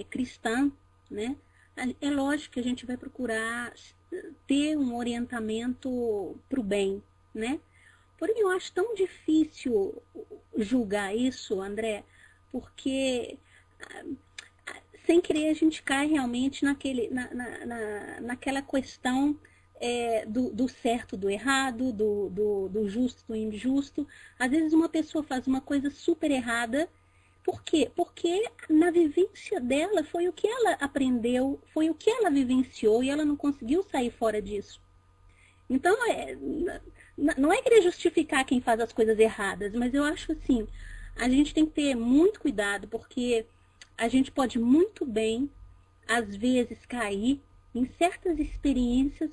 cristã, né, é lógico que a gente vai procurar ter um orientamento para o bem, né? Porém, eu acho tão difícil julgar isso, André, porque sem querer a gente cai realmente naquela questão do certo, do errado, do justo, do injusto. Às vezes uma pessoa faz uma coisa super errada. Por quê? Porque na vivência dela foi o que ela aprendeu, foi o que ela vivenciou e ela não conseguiu sair fora disso. Então, não é querer justificar quem faz as coisas erradas, mas eu acho assim, a gente tem que ter muito cuidado, porque a gente pode muito bem, às vezes, cair em certas experiências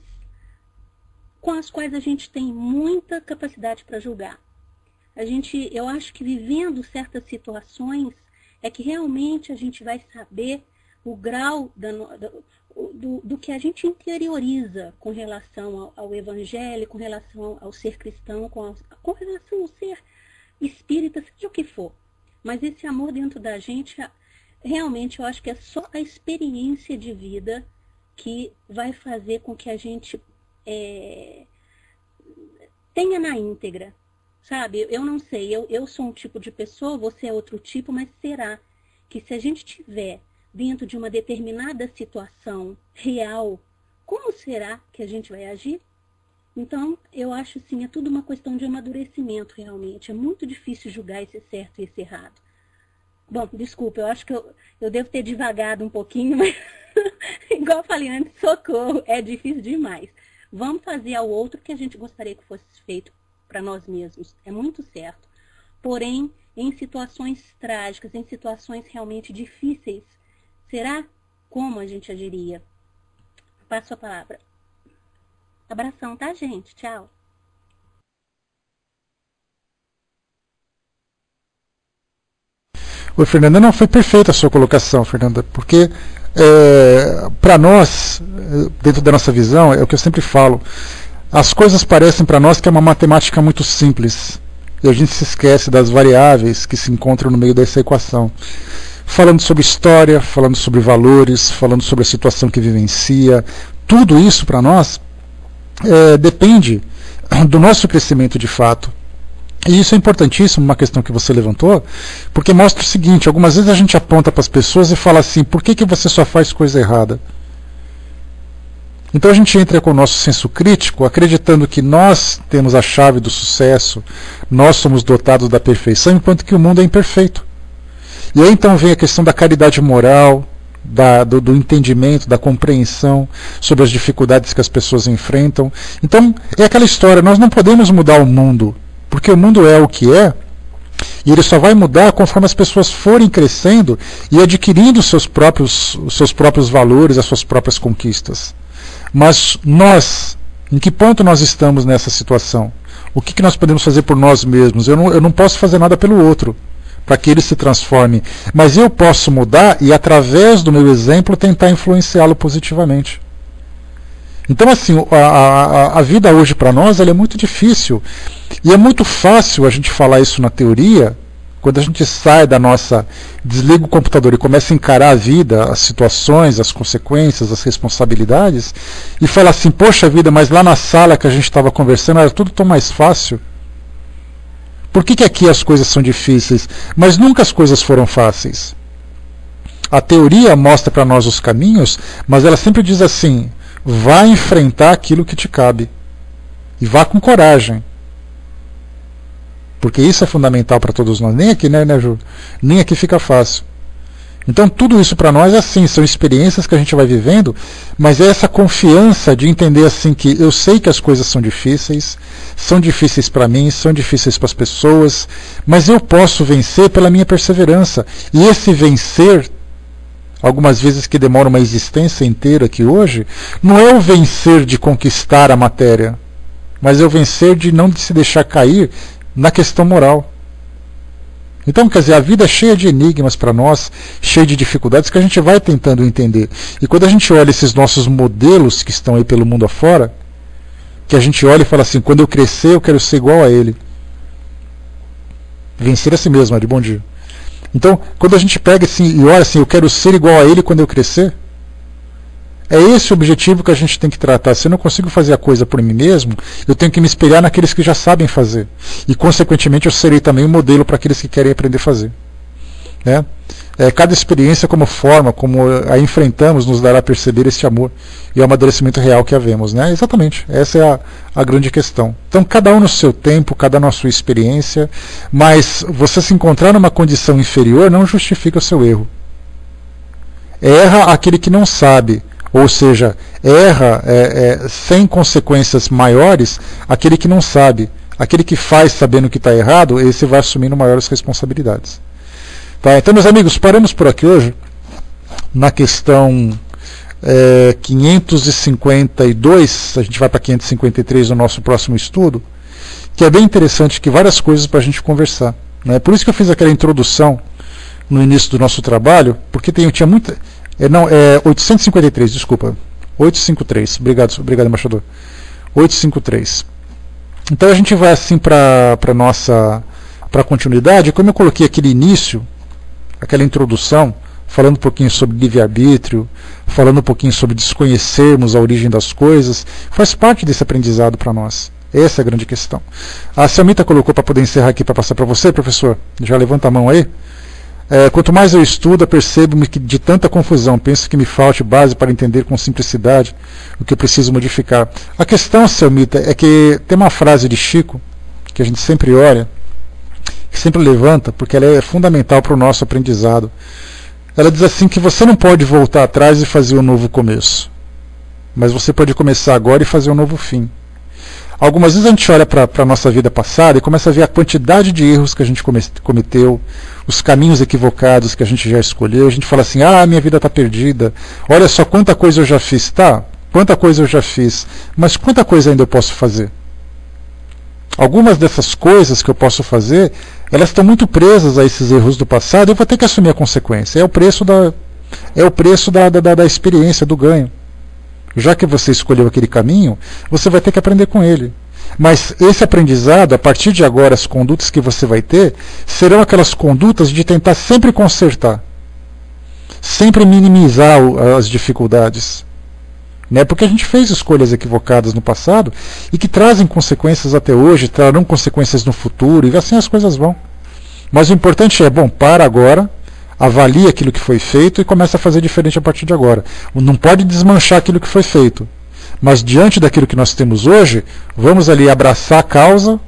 com as quais a gente tem muita capacidade para julgar. Eu acho que vivendo certas situações é que realmente a gente vai saber o grau do que a gente interioriza com relação ao evangelho, com relação ao ser cristão, com relação ao ser espírita, seja o que for. Mas esse amor dentro da gente, realmente eu acho que é só a experiência de vida que vai fazer com que a gente tenha na íntegra. Sabe, eu não sei, eu sou um tipo de pessoa, você é outro tipo, mas será que se a gente estiver dentro de uma determinada situação real, como será que a gente vai agir? Então, eu acho assim, é tudo uma questão de amadurecimento realmente. É muito difícil julgar esse certo e esse errado. Bom, desculpa, eu acho que eu devo ter divagado um pouquinho, mas igual eu falei antes, socorro, é difícil demais. Vamos fazer ao outro que a gente gostaria que fosse feito para nós mesmos. É muito certo. Porém, em situações trágicas, em situações realmente difíceis, será como a gente agiria? Passo a palavra. Abração, tá, gente? Tchau. Oi, Fernanda. Não, foi perfeita a sua colocação, Fernanda, porque para nós, dentro da nossa visão, é o que eu sempre falo, as coisas parecem para nós que é uma matemática muito simples, e a gente se esquece das variáveis que se encontram no meio dessa equação. Falando sobre história, falando sobre valores, falando sobre a situação que vivencia, tudo isso para nós depende do nosso crescimento de fato. E isso é importantíssimo, uma questão que você levantou, porque mostra o seguinte: algumas vezes a gente aponta para as pessoas e fala assim, por que você só faz coisa errada? Então a gente entra com o nosso senso crítico, acreditando que nós temos a chave do sucesso, nós somos dotados da perfeição, enquanto que o mundo é imperfeito. E aí então vem a questão da caridade moral, do entendimento, da compreensão sobre as dificuldades que as pessoas enfrentam. Então é aquela história, nós não podemos mudar o mundo, porque o mundo é o que é, e ele só vai mudar conforme as pessoas forem crescendo e adquirindo os seus próprios valores, as suas próprias conquistas. Mas nós, em que ponto nós estamos nessa situação? O que nós podemos fazer por nós mesmos? Eu não posso fazer nada pelo outro, para que ele se transforme. Mas eu posso mudar e, através do meu exemplo, tentar influenciá-lo positivamente. Então, assim, a vida hoje para nós ela é muito difícil. E é muito fácil a gente falar isso na teoria, quando a gente sai da nossa... desliga o computador e começa a encarar a vida, as situações, as consequências, as responsabilidades, e fala assim, poxa vida, mas lá na sala que a gente estava conversando era tudo tão mais fácil. Por que aqui as coisas são difíceis? Mas nunca as coisas foram fáceis. A teoria mostra para nós os caminhos, mas ela sempre diz assim, vá enfrentar aquilo que te cabe. E vá com coragem. Porque isso é fundamental para todos nós. Nem aqui, né, Ju? Nem aqui fica fácil. Então tudo isso para nós é assim, são experiências que a gente vai vivendo, mas é essa confiança de entender assim que eu sei que as coisas são difíceis para mim, são difíceis para as pessoas, mas eu posso vencer pela minha perseverança. E esse vencer, algumas vezes que demora uma existência inteira aqui hoje, não é o vencer de conquistar a matéria, mas é o vencer de não se deixar cair na questão moral. Então, quer dizer, a vida é cheia de enigmas para nós, cheia de dificuldades que a gente vai tentando entender. E quando a gente olha esses nossos modelos que estão aí pelo mundo afora, que a gente olha e fala assim, quando eu crescer eu quero ser igual a ele. Vencer a si mesmo, Ari, bom dia. Então, quando a gente pega assim e olha assim, eu quero ser igual a ele quando eu crescer, é esse o objetivo que a gente tem que tratar. Se eu não consigo fazer a coisa por mim mesmo, eu tenho que me espelhar naqueles que já sabem fazer. E, consequentemente, eu serei também um modelo para aqueles que querem aprender a fazer. Né? Cada experiência, como forma, como a enfrentamos, nos dará a perceber este amor e o amadurecimento real que havemos. Né? Exatamente, essa é a grande questão. Então, cada um no seu tempo, cada um na sua experiência, mas você se encontrar numa condição inferior não justifica o seu erro. Erra aquele que não sabe. Ou seja, erra sem consequências maiores aquele que não sabe. Aquele que faz sabendo que está errado, esse vai assumindo maiores responsabilidades. Tá? Então, meus amigos, paramos por aqui hoje na questão 552, a gente vai para 553 no nosso próximo estudo, que é bem interessante, que várias coisas para a gente conversar. Né? Por isso que eu fiz aquela introdução no início do nosso trabalho, porque tinha muita... 853, desculpa. 853. Obrigado, embaixador. 853. Então a gente vai assim para a continuidade. Como eu coloquei aquele início, aquela introdução, falando um pouquinho sobre livre-arbítrio, falando um pouquinho sobre desconhecermos a origem das coisas, faz parte desse aprendizado para nós. Essa é a grande questão. A Selmita colocou para poder encerrar aqui, para passar para você, professor. Já levanta a mão aí. Quanto mais eu estudo, percebo-me que de tanta confusão, penso que me falte base para entender com simplicidade o que eu preciso modificar. A questão, Selmita, é que tem uma frase de Chico, que a gente sempre olha, que sempre levanta, porque ela é fundamental para o nosso aprendizado. Ela diz assim que você não pode voltar atrás e fazer um novo começo, mas você pode começar agora e fazer um novo fim. Algumas vezes a gente olha para a nossa vida passada e começa a ver a quantidade de erros que a gente cometeu, os caminhos equivocados que a gente já escolheu. A gente fala assim, minha vida está perdida, olha só quanta coisa eu já fiz. Tá, quanta coisa eu já fiz, mas quanta coisa ainda eu posso fazer? Algumas dessas coisas que eu posso fazer, elas estão muito presas a esses erros do passado, eu vou ter que assumir a consequência. É o preço da experiência, do ganho. Já que você escolheu aquele caminho, você vai ter que aprender com ele. Mas esse aprendizado, a partir de agora, as condutas que você vai ter, serão aquelas condutas de tentar sempre consertar, sempre minimizar as dificuldades. Né? Porque a gente fez escolhas equivocadas no passado e que trazem consequências até hoje, trarão consequências no futuro, e assim as coisas vão. Mas o importante é, para agora, avalie aquilo que foi feito e começa a fazer diferente a partir de agora. Não pode desmanchar aquilo que foi feito. Mas diante daquilo que nós temos hoje, vamos ali abraçar a causa,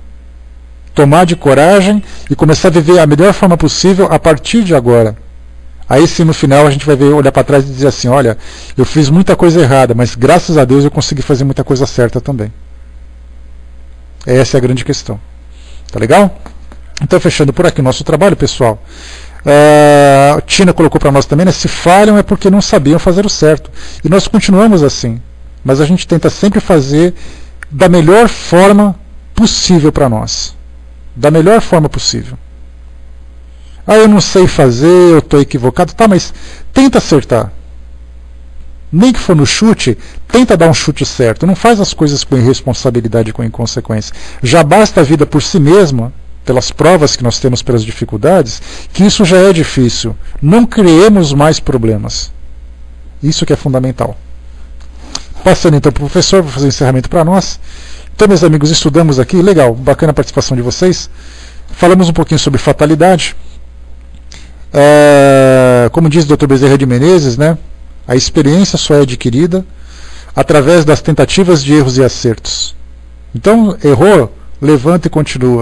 tomar de coragem e começar a viver a melhor forma possível a partir de agora. Aí sim, no final, a gente vai olhar para trás e dizer assim, olha, eu fiz muita coisa errada, mas graças a Deus eu consegui fazer muita coisa certa também. Essa é a grande questão. Tá legal? Então, fechando por aqui o nosso trabalho, pessoal. A Tina colocou para nós também, né, se falham é porque não sabiam fazer o certo. E nós continuamos assim. Mas a gente tenta sempre fazer da melhor forma possível para nós, da melhor forma possível. Ah, eu não sei fazer, eu estou equivocado, tá, mas tenta acertar. Nem que for no chute, tenta dar um chute certo. Não faz as coisas com irresponsabilidade e com inconsequência. Já basta a vida por si mesma, pelas provas que nós temos, pelas dificuldades, que isso já é difícil. Não criemos mais problemas. Isso que é fundamental. Passando então para o professor, vou fazer o encerramento para nós. Então, meus amigos, estudamos aqui, legal, bacana a participação de vocês. Falamos um pouquinho sobre fatalidade. Como diz o Dr. Bezerra de Menezes, né, a experiência só é adquirida através das tentativas de erros e acertos. Então, errou, levanta e continua.